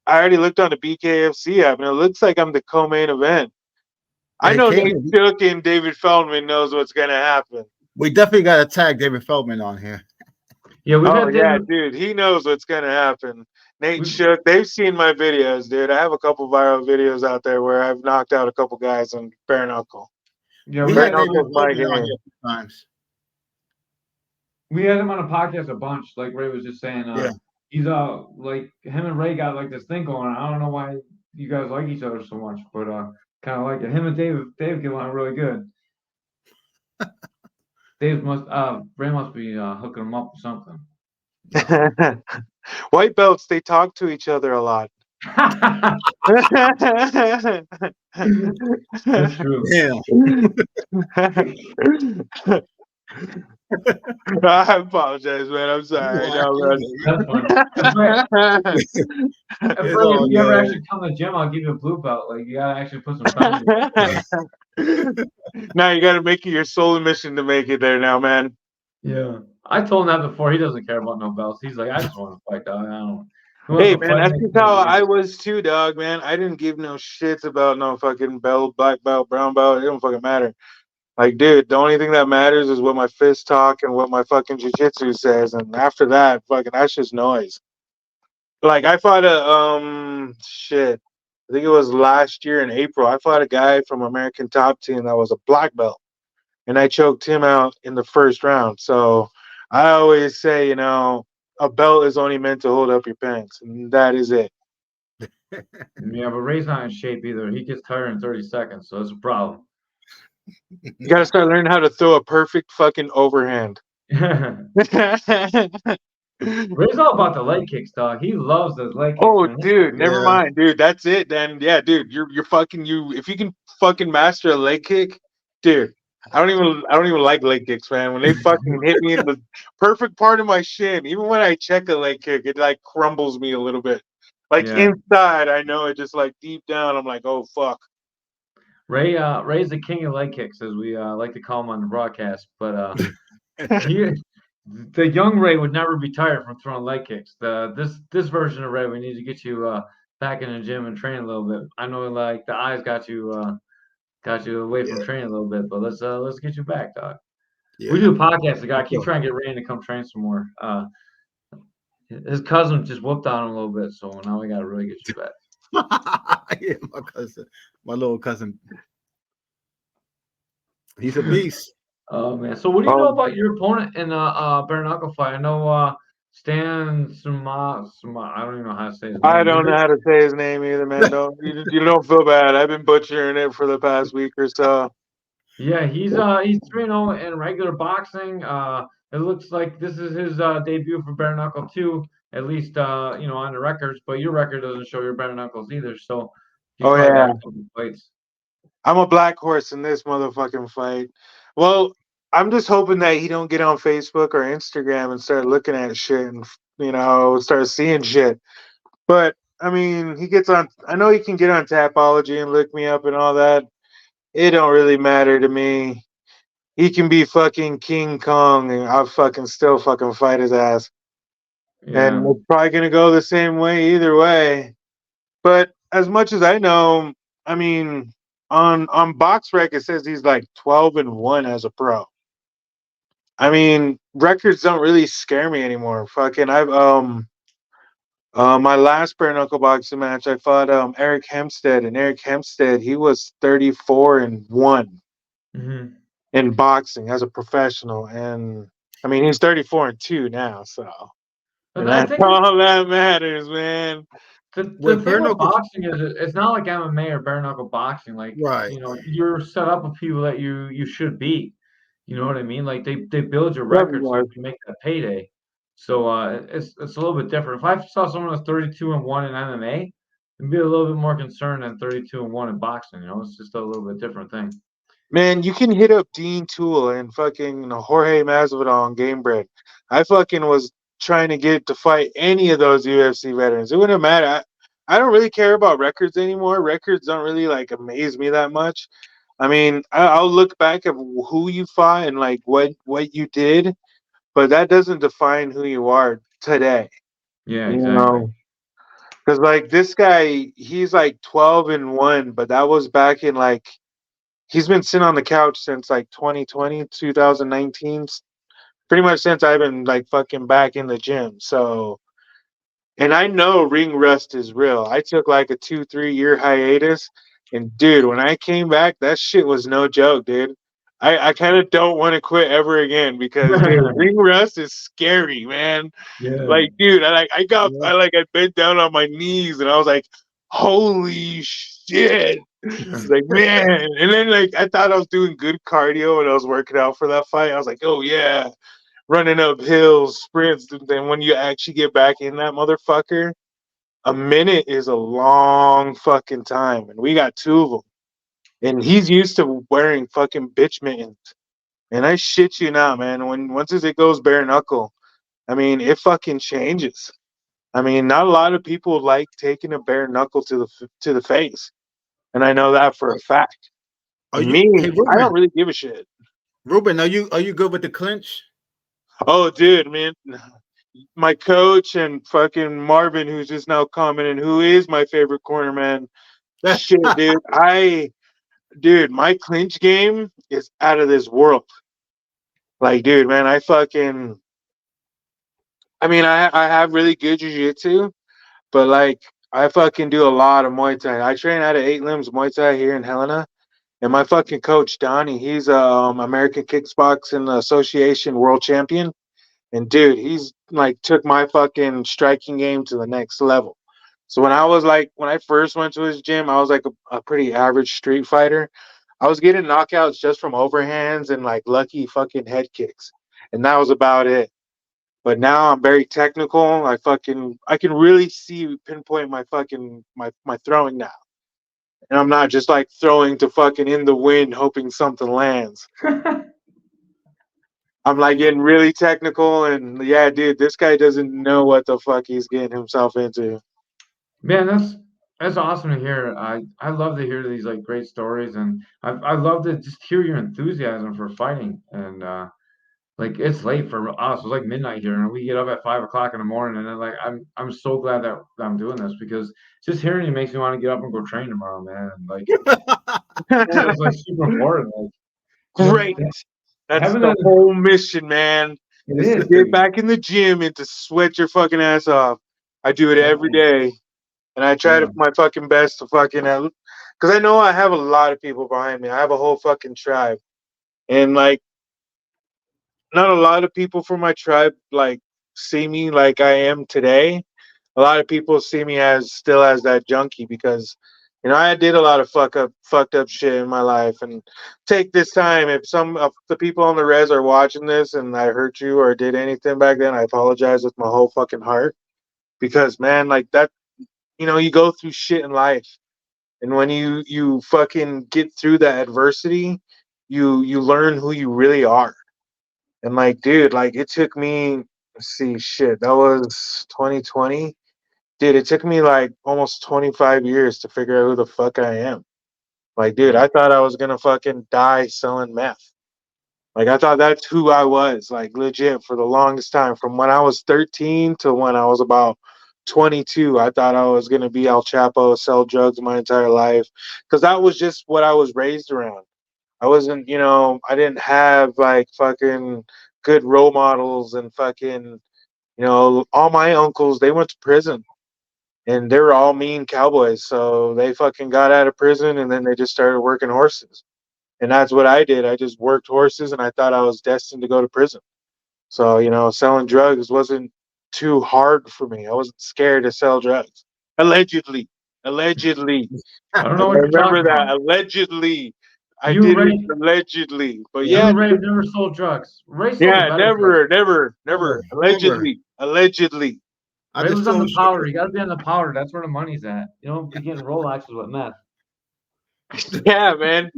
already looked on the BKFC app, and it looks like I'm the co-main event. I Hey, know Nate Caveman, Shook and David Feldman knows what's gonna happen. we definitely got to tag David Feldman on here. Yeah, we Oh got yeah, David. dude, he knows what's gonna happen. Nate We, Shook, they've seen my videos, dude. I have a couple viral videos out there where I've knocked out a couple guys on bare knuckle. yeah, We we Bare had got David knuckle's my Feldman on game. here a few times. we had him on a podcast a bunch, like Ray was just saying. Yeah. He's like him and Ray got like this thing going on. I don't know why you guys like each other so much, but kind of like it. Him and Dave get along really good. Ray must be hooking him up or something. White belts, they talk to each other a lot. That's true. Yeah. I apologize, man. I'm sorry. No, man. That's fine. If all you ever good. actually come to the gym, I'll give you a blue belt. Like you gotta actually put some time in. Now you got to make it your sole mission to make it there now, man. Yeah. I told him that before. He doesn't care about no belts. He's like, I just want to fight, dog. I don't. Who wants Hey, to man, fight that's me? just how I was too, dog, man. I didn't give no shits about no fucking belt, black belt, brown belt. It don't fucking matter. Like, dude, the only thing that matters is what my fists talk and what my fucking jujitsu says. And after that, fucking, that's just noise. Like, I fought shit. I think it was last year in April. I fought a guy from American Top Team that was a black belt, and I choked him out in the first round. So I always say, a belt is only meant to hold up your pants, and that is it. Yeah, but Ray's not in shape either. He gets tired in 30 seconds, so it's a problem. You got to start learning how to throw a perfect fucking overhand. Ray's all about the leg kicks, dog. He loves those leg kicks. Oh, Man. dude, never Yeah. mind, dude. That's it. Then, yeah, dude, you're fucking you. If you can fucking master a leg kick, dude, I don't even like leg kicks, man. When they fucking hit me in the perfect part of my shin, even when I check a leg kick, it like crumbles me a little bit. Like Yeah. inside, I know it, just like deep down, I'm like, oh fuck. Ray's the king of leg kicks, as we like to call him on the broadcast. But the young Ray would never be tired from throwing leg kicks. This version of Ray, we need to get you back in the gym and train a little bit. I know, like the eyes got you away from training a little bit, but let's get you back, dog. Yeah. We do a podcast. I gotta keep trying to get Ray to come train some more. His cousin just whooped on him a little bit, so now we gotta really get you back. Yeah, my little cousin. He's a beast. Oh man! So what do you know about your opponent in bare knuckle fight? I know Stan Suma. I don't even know how to say his name. I don't know how to say his name either, man. You don't feel bad. I've been butchering it for the past week or so. Yeah, he's 3-0 in regular boxing. It looks like this is his debut for bare knuckle too. At least on the records, but your record doesn't show your bare knuckles either. So he's probably got a couple fights. I'm a black horse in this motherfucking fight. Well, I'm just hoping that he don't get on Facebook or Instagram and start looking at shit and start seeing shit. But I mean, he gets on. I know he can get on Tapology and look me up and all that. It don't really matter to me. He can be fucking King Kong, and I'll fucking still fucking fight his ass. Yeah. And it's probably gonna go the same way either way. But as much as I know, I mean, on BoxRec it says he's like 12-1 as a pro. I mean, records don't really scare me anymore. Fucking, I've my last bare knuckle boxing match, I fought Eric Hempstead, and Eric Hempstead, he was 34-1. Mm-hmm. in boxing as a professional. And I mean, he's 34-2 now, so But and I that's think all that matters, man. the With thing bare with knuckle, boxing is it's not like MMA or bare knuckle boxing. Like, right? you're set up with people that you should beat. You know what I mean? Like they build your Love you record so guys. you can make that payday. So it's a little bit different. If I saw someone that's 32-1 in MMA, I'd be a little bit more concerned than 32-1 in boxing. It's just a little bit different thing. Man, you can hit up Dean Toole and fucking Jorge Masvidal on Game Bread. I fucking was trying to get to fight any of those UFC veterans. It wouldn't matter. I don't really care about records anymore. Records don't really like amaze me that much. I mean, I'll look back at who you fought and like what you did, but that doesn't define who you are today. Yeah, You exactly. know, because like this guy, he's like 12-1, but that was back in like he's been sitting on the couch since like 2020, 2019, pretty much since I've been like fucking back in the gym. So, and I know ring rust is real. I took like a 2, 3 year hiatus, and dude, when I came back, that shit was no joke, dude. I kind of don't want to quit ever again because dude, ring rust is scary, man. Yeah. Like, dude, Yeah. I bent down on my knees and I was like, holy shit. Like, man. And then like I thought I was doing good cardio and I was working out for that fight. I was like, oh yeah, running up hills, sprints. And then when you actually get back in that motherfucker, a minute is a long fucking time. And we got two of them. And he's used to wearing fucking bitch mittens. And I shit you not, man. Once it goes bare knuckle, I mean, it fucking changes. I mean, not a lot of people like taking a bare knuckle to the face, and I know that for a fact. Are And you? me, Hey, I don't Ruben. really give a shit. Ruben, are you good with the clinch? Oh, dude, man, my coach and fucking Marvin, who's just now commenting, who is my favorite corner man. Shit, dude, my clinch game is out of this world. Like, dude, man, I mean, I have really good jiu-jitsu, but like, I fucking do a lot of Muay Thai. I train out of Eight Limbs Muay Thai here in Helena. And my fucking coach Donnie, he's American Kickboxing Association world champion. And dude, he's like took my fucking striking game to the next level. So when I first went to his gym, I was like a pretty average street fighter. I was getting knockouts just from overhands and like lucky fucking head kicks. And that was about it. But now I'm very technical. I can really see pinpoint my fucking my throwing now. And I'm not just like throwing to fucking in the wind hoping something lands. I'm like getting really technical and yeah, dude, this guy doesn't know what the fuck he's getting himself into. Man, that's awesome to hear. I love to hear these like great stories, and I love to just hear your enthusiasm for fighting. And like it's late for us. It's like midnight here, and we get up at 5 o'clock in the morning. And then like I'm so glad that I'm doing this because just hearing you makes me want to get up and go train tomorrow, man. And, like it's like super important. Like Great. That's having the that, whole mission, man. it Is to is, get dude. back in the gym and to sweat your fucking ass off. I do it every day. And I try to Yeah. my fucking best to fucking because I know I have a lot of people behind me. I have a whole fucking tribe. And like not a lot of people from my tribe like see me like I am today. A lot of people see me as still as that junkie because I did a lot of fucked up shit in my life. And take this time if some of the people on the res are watching this and I hurt you or did anything back then, I apologize with my whole fucking heart because man, like that, you go through shit in life, and when you fucking get through that adversity, you learn who you really are. And like, dude, like it took me, let's see, shit, that was 2020. Dude, it took me like almost 25 years to figure out who the fuck I am. Like, dude, Yeah. I thought I was gonna fucking die selling meth. Like, I thought that's who I was, like, legit for the longest time. From when I was 13 to when I was about 22, I thought I was gonna be El Chapo, sell drugs my entire life, because that was just what I was raised around. I wasn't, I didn't have like fucking good role models and fucking, all my uncles, they went to prison and they were all mean cowboys. So they fucking got out of prison and then they just started working horses. And that's what I did. I just worked horses, and I thought I was destined to go to prison. So, selling drugs wasn't too hard for me. I wasn't scared to sell drugs. Allegedly. Allegedly. I don't I know what you're remember talking that. about. Allegedly. I You, did it Ray, allegedly. But you, yeah, Ray, have dude. never sold drugs. Ray sold the Yeah, better drugs. never, never, Never, never. never. Allegedly. Allegedly. I Ray just was on the sold powder. sugar. You got to be on the powder. That's where the money's at. You don't be getting Rolexes with meth. Yeah, man.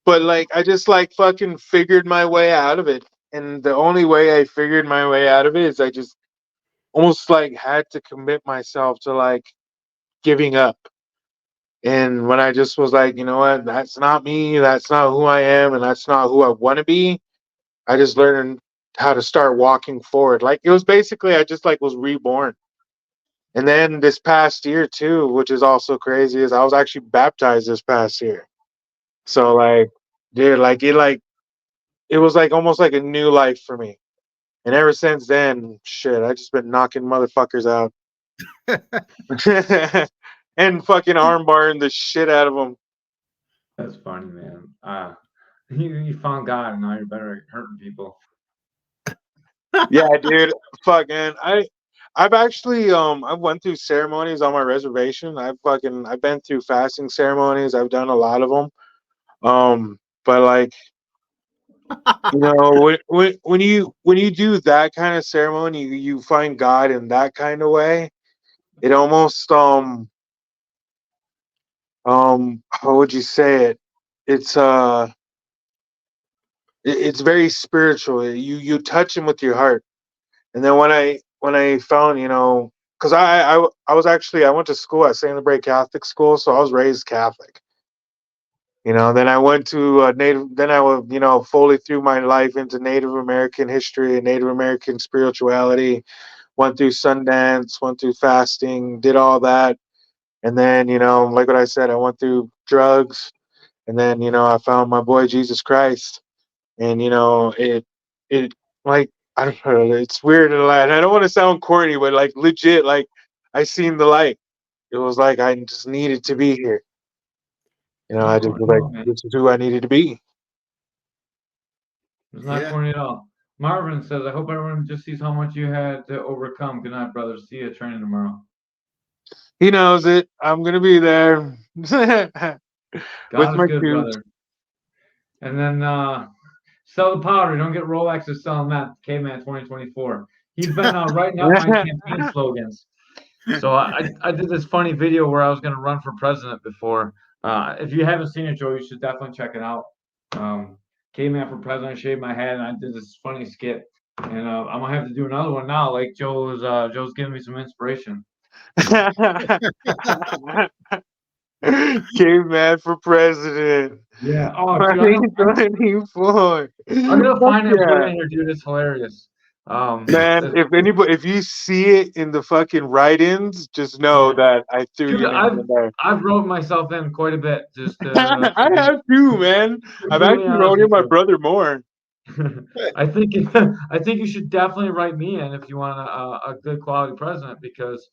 But like I just like fucking figured my way out of it. And the only way I figured my way out of it is I just almost like had to commit myself to like giving up. And when I just was like, you know what, that's not me, that's not who I am, and that's not who I want to be, I just learned how to start walking forward. Like it was basically I just like was reborn. And then this past year too, which is also crazy, is I was actually baptized this past year. So like, dude, it was like almost like a new life for me. And ever since then, shit, I just been knocking motherfuckers out and fucking armbarring the shit out of them. That's funny, man. You found God, and now you're better at hurting people. Yeah, dude. Fuck, man. I've actually I went through ceremonies on my reservation. I've been through fasting ceremonies. I've done a lot of them. But like when you do that kind of ceremony, you find God in that kind of way. It almost how would you say it? It's it's very spiritual. You touch him with your heart. And then when I found, because I was actually I went to school at St. Bray Catholic School, so I was raised Catholic. Then I went to Native. Then I was fully threw my life into Native American history and Native American spirituality. Went through Sundance, went through fasting, did all that, and then like what I said, I went through drugs, and then I found my boy Jesus Christ, and it like I don't know, it's weird and I don't want to sound corny, but like legit, like I seen the light. It was like I just needed to be here. I just No, was like, no, man. this is who I needed to be. It's not Yeah. corny at all. Marvin says, I hope everyone just sees how much you had to overcome. Good night, brother. See you at training tomorrow. He knows it. I'm gonna be there with God is my good, tubes. brother. And then sell the powder. Don't get Rolexes selling that. Caveman 2024. He's been writing up my campaign slogans. So I did this funny video where I was going to run for president before. If you haven't seen it, Joe, you should definitely check it out. Caveman for president, shaved my head, and I did this funny skit. And I'm gonna have to do another one now. Like Joe's giving me some inspiration. Caveman for president. Yeah. Oh, dude, 2024. I'm gonna Fuck find it and put it yeah. in here, dude. It's hilarious. Man, if you see it in the fucking write-ins, just know Yeah, that I threw dude, your name in there. I've wrote myself in quite a bit just I have too, man. be I've brutally actually honest wrote in with my you. brother more. I think I think you should definitely write me in if you want a good quality president because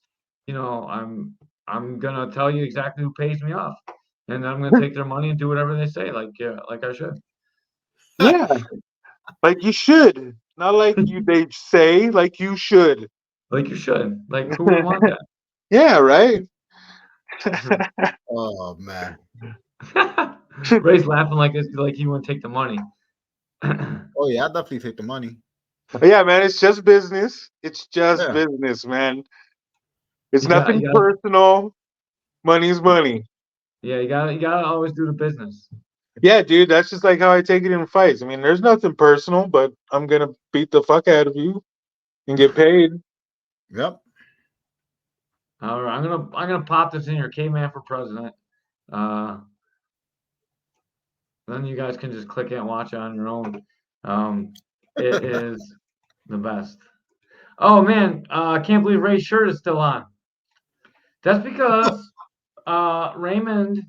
I'm gonna tell you exactly who pays me off, and then I'm gonna take their money and do whatever they say, like I should, Yeah, like you should. Not like you they say, like you should. like you should, like who would want Yeah, right? Oh man. that? Ray's laughing like he wouldn't take the money. Oh yeah, I definitely take the money. Yeah, man, it's just business. It's just Yeah. business, man. It's You got nothing you got personal. Money's money. yeah you gotta always do the business. Yeah, dude, that's just like how I take it in fights. I mean, there's nothing personal, but I'm gonna beat the fuck out of you and get paid. Yep. All right, I'm gonna pop this in your Caveman for president. Uh, then you guys can just click it and watch it on your own. It is the best. Oh man, I can't believe Ray's shirt is still on. That's because Raymond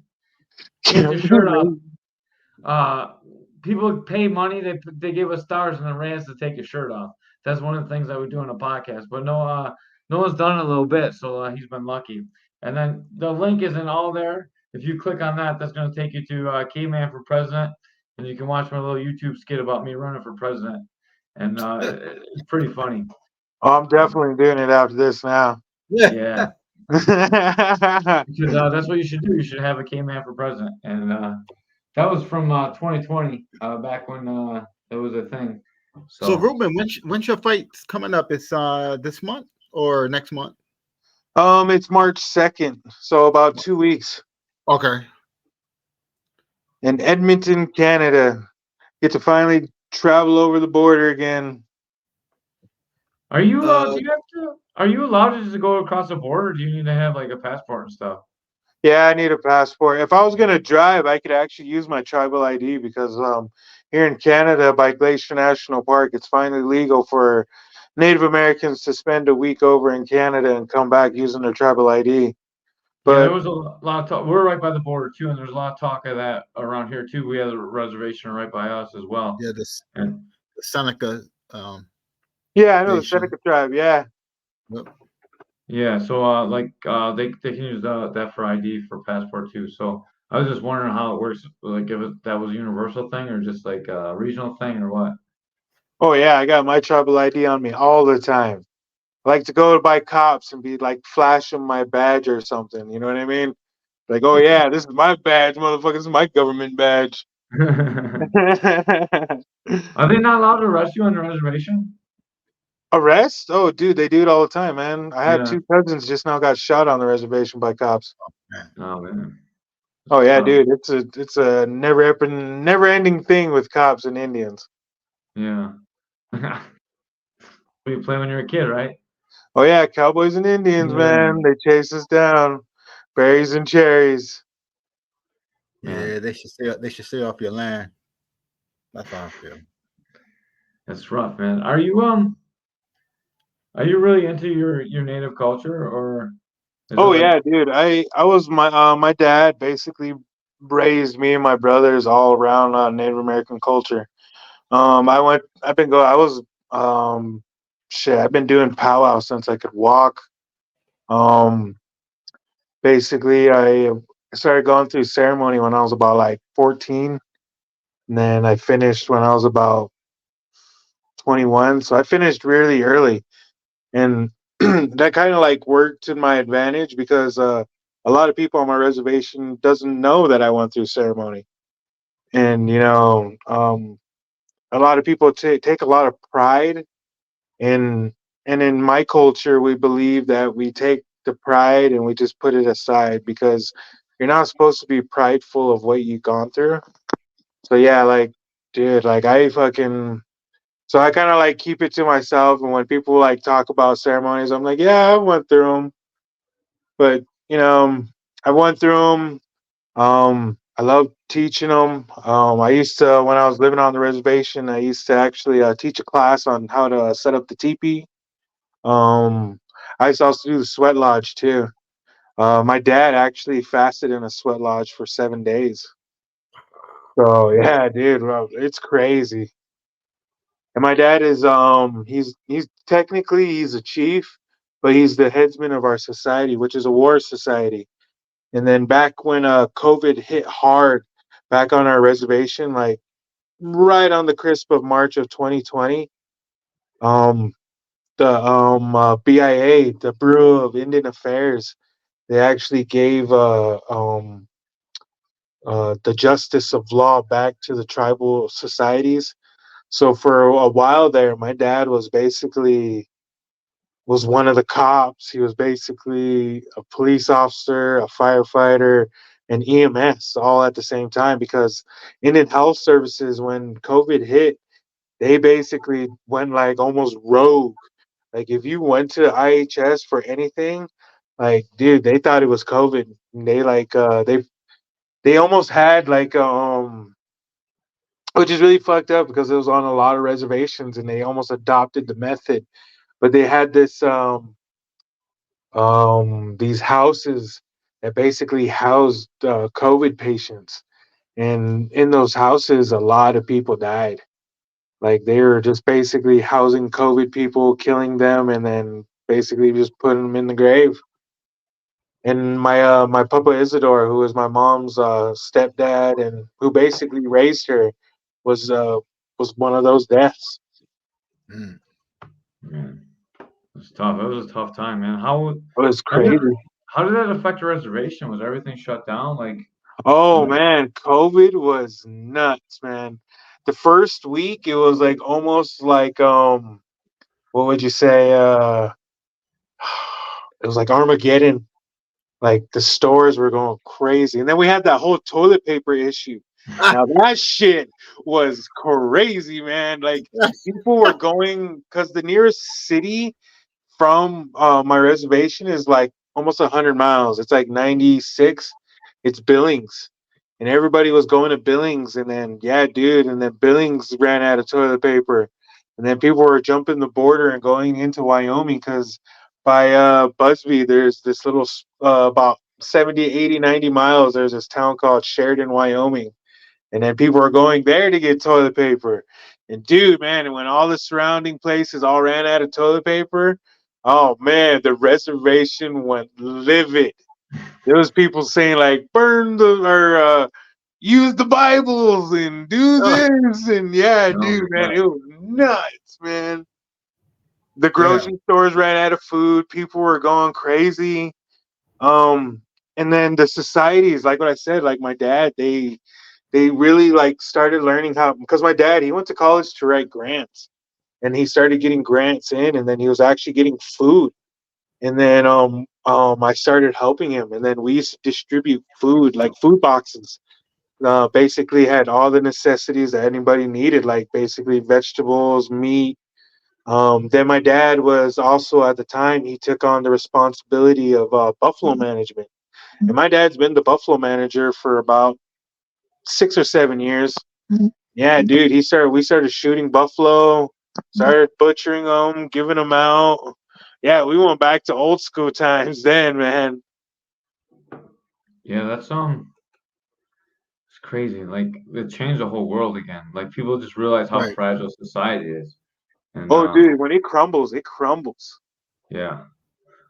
takes his shirt off. People pay money, they give us stars, and then Ray has to take his shirt off. That's one of the things that we do on a podcast. But no one's done it a little bit, so he's been lucky. And then the link isn't all there. if you click on that, that's going to take you to Caveman for President, and you can watch my little YouTube skit about me running for president, and it's pretty funny. Oh, I'm definitely doing it after this now. Yeah, because that's what you should do. You should have a Caveman for president, and that was from 2020, back when it was a thing. So Reuben, when's your fight coming up? It's this month or next month? It's March 2nd, so about 2 weeks. Okay. In Edmonton, Canada. Get to finally travel over the border again. Are you are you allowed to just go across the border, or do you need to have like a passport and stuff? Yeah, I need a passport. If I was gonna drive, I could actually use my tribal ID because here in Canada, by Glacier National Park, it's finally legal for Native Americans to spend a week over in Canada and come back using their tribal ID. Yeah, there But was a lot of talk. We're right by the border too, and there's a lot of talk of that around here too. We have a reservation right by us as well. Yeah, And the Seneca. yeah, I know the Nation. Seneca tribe. Yeah. Yep. yeah, so they can use that for ID for passport too. So I was just wondering how it works, like if that was a universal thing or just like a regional thing or what. Oh yeah, I got my tribal ID on me all the time. I like to go by cops and be like flashing my badge or something. You know what I mean? Like, oh yeah, this is my badge, motherfucker. This is my government badge. Are they not allowed to arrest you on the reservation? Arrest? Oh, dude, they do it all the time, man. I have Yeah. 2 cousins just now got shot on the reservation by cops. Oh man. Oh yeah, Wow. dude, it's a never ending thing with cops and Indians. Yeah. You play when you're a kid, right? Oh yeah, cowboys and Indians, Yeah. man. They chase us down, berries and cherries. Man. Yeah, they should stay off your land. That's how I feel. That's rough, man. Are you really into your native culture or is it Oh like yeah, dude. I was my dad basically raised me and my brothers all around Native American culture. Um I've been doing powwow since I could walk. Um Basically I started going through ceremony when I was about like 14, and then I finished when I was about 21. So I finished really early, and that kind of like worked to my advantage because a lot of people on my reservation doesn't know that I went through ceremony, and a lot of people take a lot of pride in, and in my culture we believe that we take the pride and we just put it aside because you're not supposed to be prideful of what you've gone through. So yeah, like, dude, like so I kind of like keep it to myself, and when people like talk about ceremonies, I'm like, yeah, I went through them, but I went through them. I love teaching them. I used to, when I was living on the reservation, I used to actually teach a class on how to set up the teepee. Um, I used to also do the sweat lodge too. My dad actually fasted in a sweat lodge for 7 days. So yeah, dude, bro, it's crazy. And my dad is he's technically he's a chief, but he's the headsman of our society, which is a war society. And then back when COVID hit hard back on our reservation, like right on the crisp of March of 2020, um, the BIA, the Bureau of Indian Affairs, they actually gave the justice of law back to the tribal societies. So for a while there, my dad was one of the cops. He was basically a police officer, a firefighter, and EMS all at the same time because Indian Health Services, when COVID hit, they basically went like almost rogue. Like if you went to IHS for anything, like dude, they thought it was COVID. And they almost had like which is really fucked up because it was on a lot of reservations and they almost adopted the method. But they had these houses that basically housed COVID patients, and in those houses, a lot of people died. Like they were just basically housing COVID people, killing them, and then basically just putting them in the grave. And my Papa Isidore, who was my mom's stepdad and who basically raised her, was one of those deaths. Mm. Man, it was tough. It was a tough time, man. How It was how did, crazy. how did that affect the reservation? Was everything shut down? Like, Oh was man, COVID was nuts, man. The first week it was like almost like what would you say? It was like Armageddon. Like the stores were going crazy. And then we had that whole toilet paper issue. Now that shit was crazy, man. Like people were going because the nearest city from my reservation is like almost 100 miles. It's like 96. It's Billings. And everybody was going to Billings. And then, yeah, dude. And then Billings ran out of toilet paper. And then people were jumping the border and going into Wyoming because by Busby, there's this little, about 70, 80, 90 miles, there's this town called Sheridan, Wyoming. And then people are going there to get toilet paper. And dude, man, and when all the surrounding places all ran out of toilet paper, oh man, the reservation went livid. There was people saying like, burn the or use the Bibles and do Oh, this. And yeah, no, dude, man, it was nuts, man. The yeah. grocery stores ran out of food. People were going crazy. Um, and then the societies, like what I said, like my dad, they really like started learning how, because my dad, he went to college to write grants and he started getting grants in, and then he was actually getting food. And then I started helping him, and then we used to distribute food, like food boxes. Basically had all the necessities that anybody needed, like basically vegetables, meat. Then my dad was also, at the time, he took on the responsibility of buffalo management. And my dad's been the buffalo manager for about 6 or 7 years. Yeah, dude, we started shooting buffalo, started butchering them, giving them out. Yeah, we went back to old school times then, man. yeah, it's crazy. Like, it changed the whole world again. Like, people just realize how Right. fragile society is. And Oh, dude, when it crumbles, it crumbles. yeah.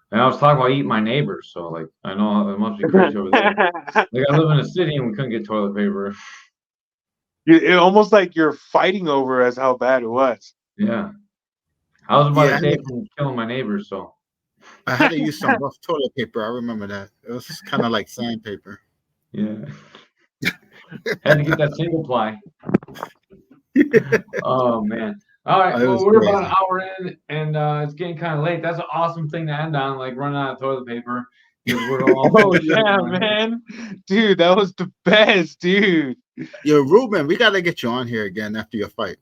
And I was talking about eating my neighbors, so like I know it must be crazy over there. Like I live in a city and we couldn't get toilet paper. It almost like you're fighting over as how bad it was. Yeah. I was about Yeah, a day from killing my neighbors, so I had to use some rough toilet paper. I remember that. It was kind of like sandpaper. yeah. Had to get that single ply. Oh man. All right. It Well, was we're about an crazy. hour in, and it's getting kind of late. That's an awesome thing to end on, like running out of toilet paper because we're all Oh yeah, man. Dude, that was the best, dude. Yo, Ruben, we got to get you on here again after your fight.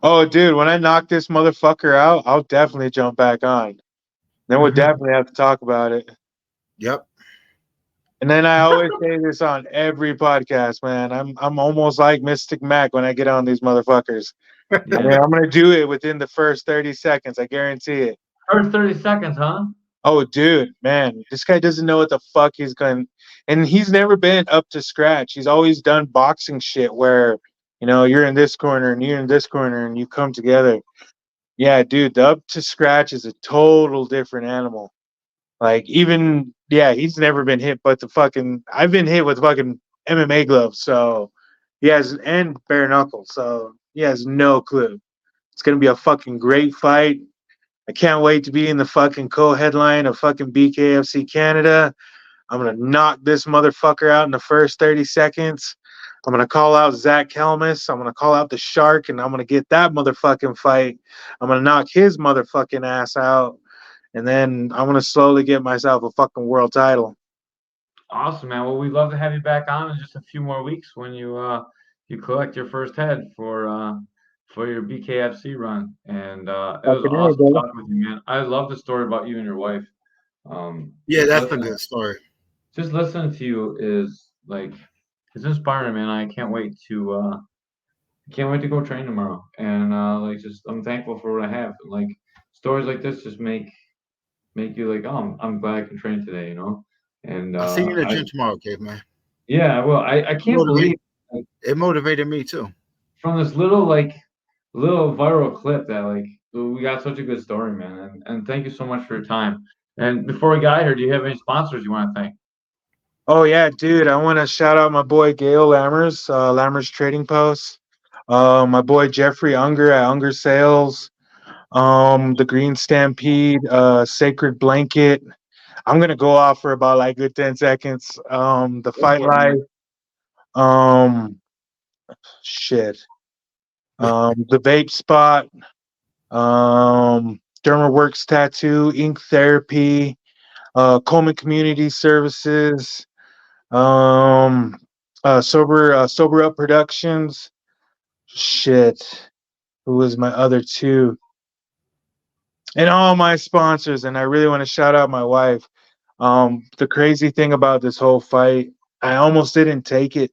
Oh, dude, when I knock this motherfucker out, I'll definitely jump back on. Then we'll definitely have to talk about it. Yep. And then I always say this on every podcast, man. I'm almost like Mystic Mac when I get on these motherfuckers. I mean, Yeah. I'm gonna do it within the first 30 seconds. I guarantee it. First 30 seconds, huh? Oh, dude, man, this guy doesn't know what the fuck he's going. And he's never been up to scratch. He's always done boxing shit where, you're in this corner and you're in this corner and you come together. Yeah, dude, the up to scratch is a total different animal. Like even, yeah, he's never been hit, but I've been hit with fucking MMA gloves. So he has, and bare knuckles. So he has no clue. It's gonna be a fucking great fight. I can't wait to be in the fucking co-headline of fucking BKFC Canada. I'm gonna knock this motherfucker out in the first 30 seconds. I'm gonna call out Zach Helmus. I'm gonna call out the Shark, and I'm gonna get that motherfucking fight. I'm gonna knock his motherfucking ass out, and then I'm gonna slowly get myself a fucking world title. Awesome, man. Well, we'd love to have you back on in just a few more weeks when you collect your first head for your BKFC run. And it was Fucking A, awesome brother. talking with you, man. I love the story about you and your wife. Yeah, Just that's a listening, good story. just listening to you is like it's inspiring, man. I can't wait to go train tomorrow. And like just I'm thankful for what I have. Like stories like this just make you like, oh, I'm glad I can train today, you know. And I'll see you in the I gym tomorrow, Caveman. yeah, well, I can't believe. Motivate. It motivated me too. From this little viral clip that like we got such a good story, man. And thank you so much for your time. And before we got here, do you have any sponsors you want to thank? Oh yeah, dude. I want to shout out my boy Gail Lammers, Lammers Trading Post. My boy Jeffrey Unger at Unger Sales. The Green Stampede, Sacred Blanket. I'm gonna go off for about like good 10 seconds. The Fight Life. Shit. The Vape Spot. Dermaworks Tattoo, Ink Therapy, Coleman Community Services, Sober Up Productions. Shit, who was my other two? And all my sponsors. And I really want to shout out my wife. The crazy thing about this whole fight, I almost didn't take it,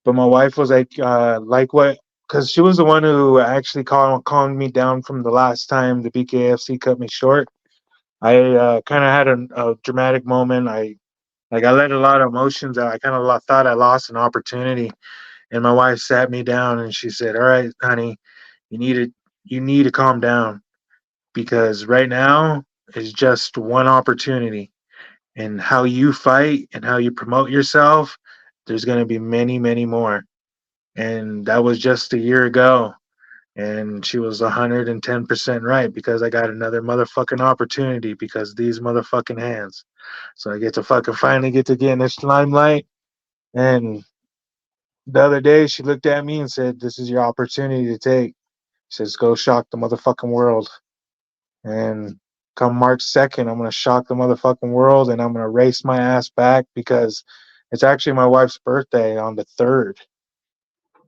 but my wife was like what? Because she was the one who actually calmed me down from the last time the BKFC cut me short. I kind of had a dramatic moment. I let a lot of emotions out. I kind of thought I lost an opportunity, and my wife sat me down and she said, "All right, honey, you need to calm down because right now is just one opportunity, and how you fight and how you promote yourself, there's going to be many, many more." And that was just a year ago. And she was 110% right because I got another motherfucking opportunity because these motherfucking hands. So I get to finally get in this limelight. And the other day she looked at me and said, "This is your opportunity to take." She says, "Go shock the motherfucking world." And come March 2nd, I'm going to shock the motherfucking world and I'm going to race my ass back because it's actually my wife's birthday on the 3rd.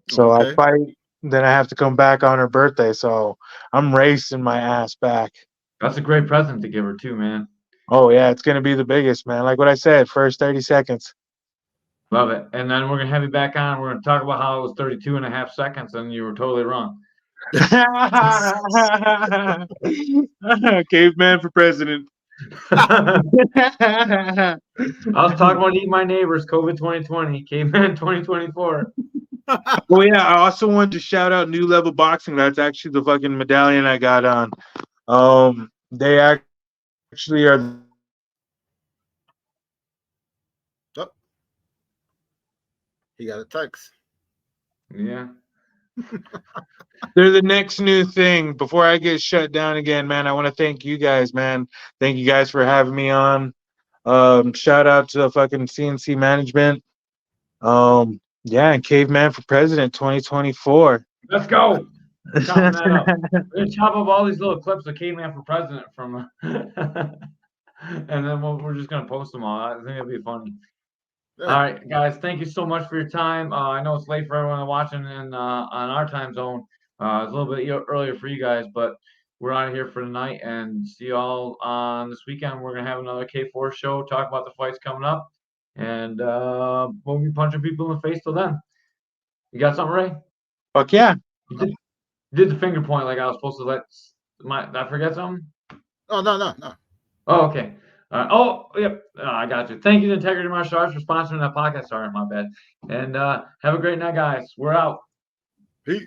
So I Okay. fight, then I have to come back on her birthday. So I'm racing my ass back. That's a great present to give her too, man. Oh yeah, it's gonna be the biggest, man. Like what I said, first 30 seconds. Love it. And then we're gonna have you back on. We're gonna talk about how it was 32.5 seconds, and you were totally wrong. Caveman for president. I was talking about Eat My Neighbors, COVID 2020, Caveman 2024. Oh yeah, I also wanted to shout out New Level Boxing. That's actually the fucking medallion I got on. They actually are. Oh, he got a text. Yeah. They're the next new thing. Before I get shut down again, man, I want to thank you guys, man. Thank you guys for having me on. Shout out to the fucking CNC management. Yeah, and Caveman for President 2024. Let's go. Chopping that up. We're gonna chop up all these little clips of Caveman for President from, and then we're just gonna post them all. I think it'll be funny. Yeah. All right, guys. Thank you so much for your time. I know it's late for everyone watching on our time zone. It's a little bit earlier for you guys, but we're out of here for tonight and see you all on this weekend. We're gonna have another K4 show, talk about the fights coming up, and we'll be punching people in the face till then. You got something, Ray? Fuck yeah. You did the finger point like I was supposed to let did I forget something? Oh, no. Oh, okay. Oh, yep. I got you. Thank you to Integrity Martial Arts for sponsoring that podcast. Sorry, my bad. And have a great night, guys. We're out.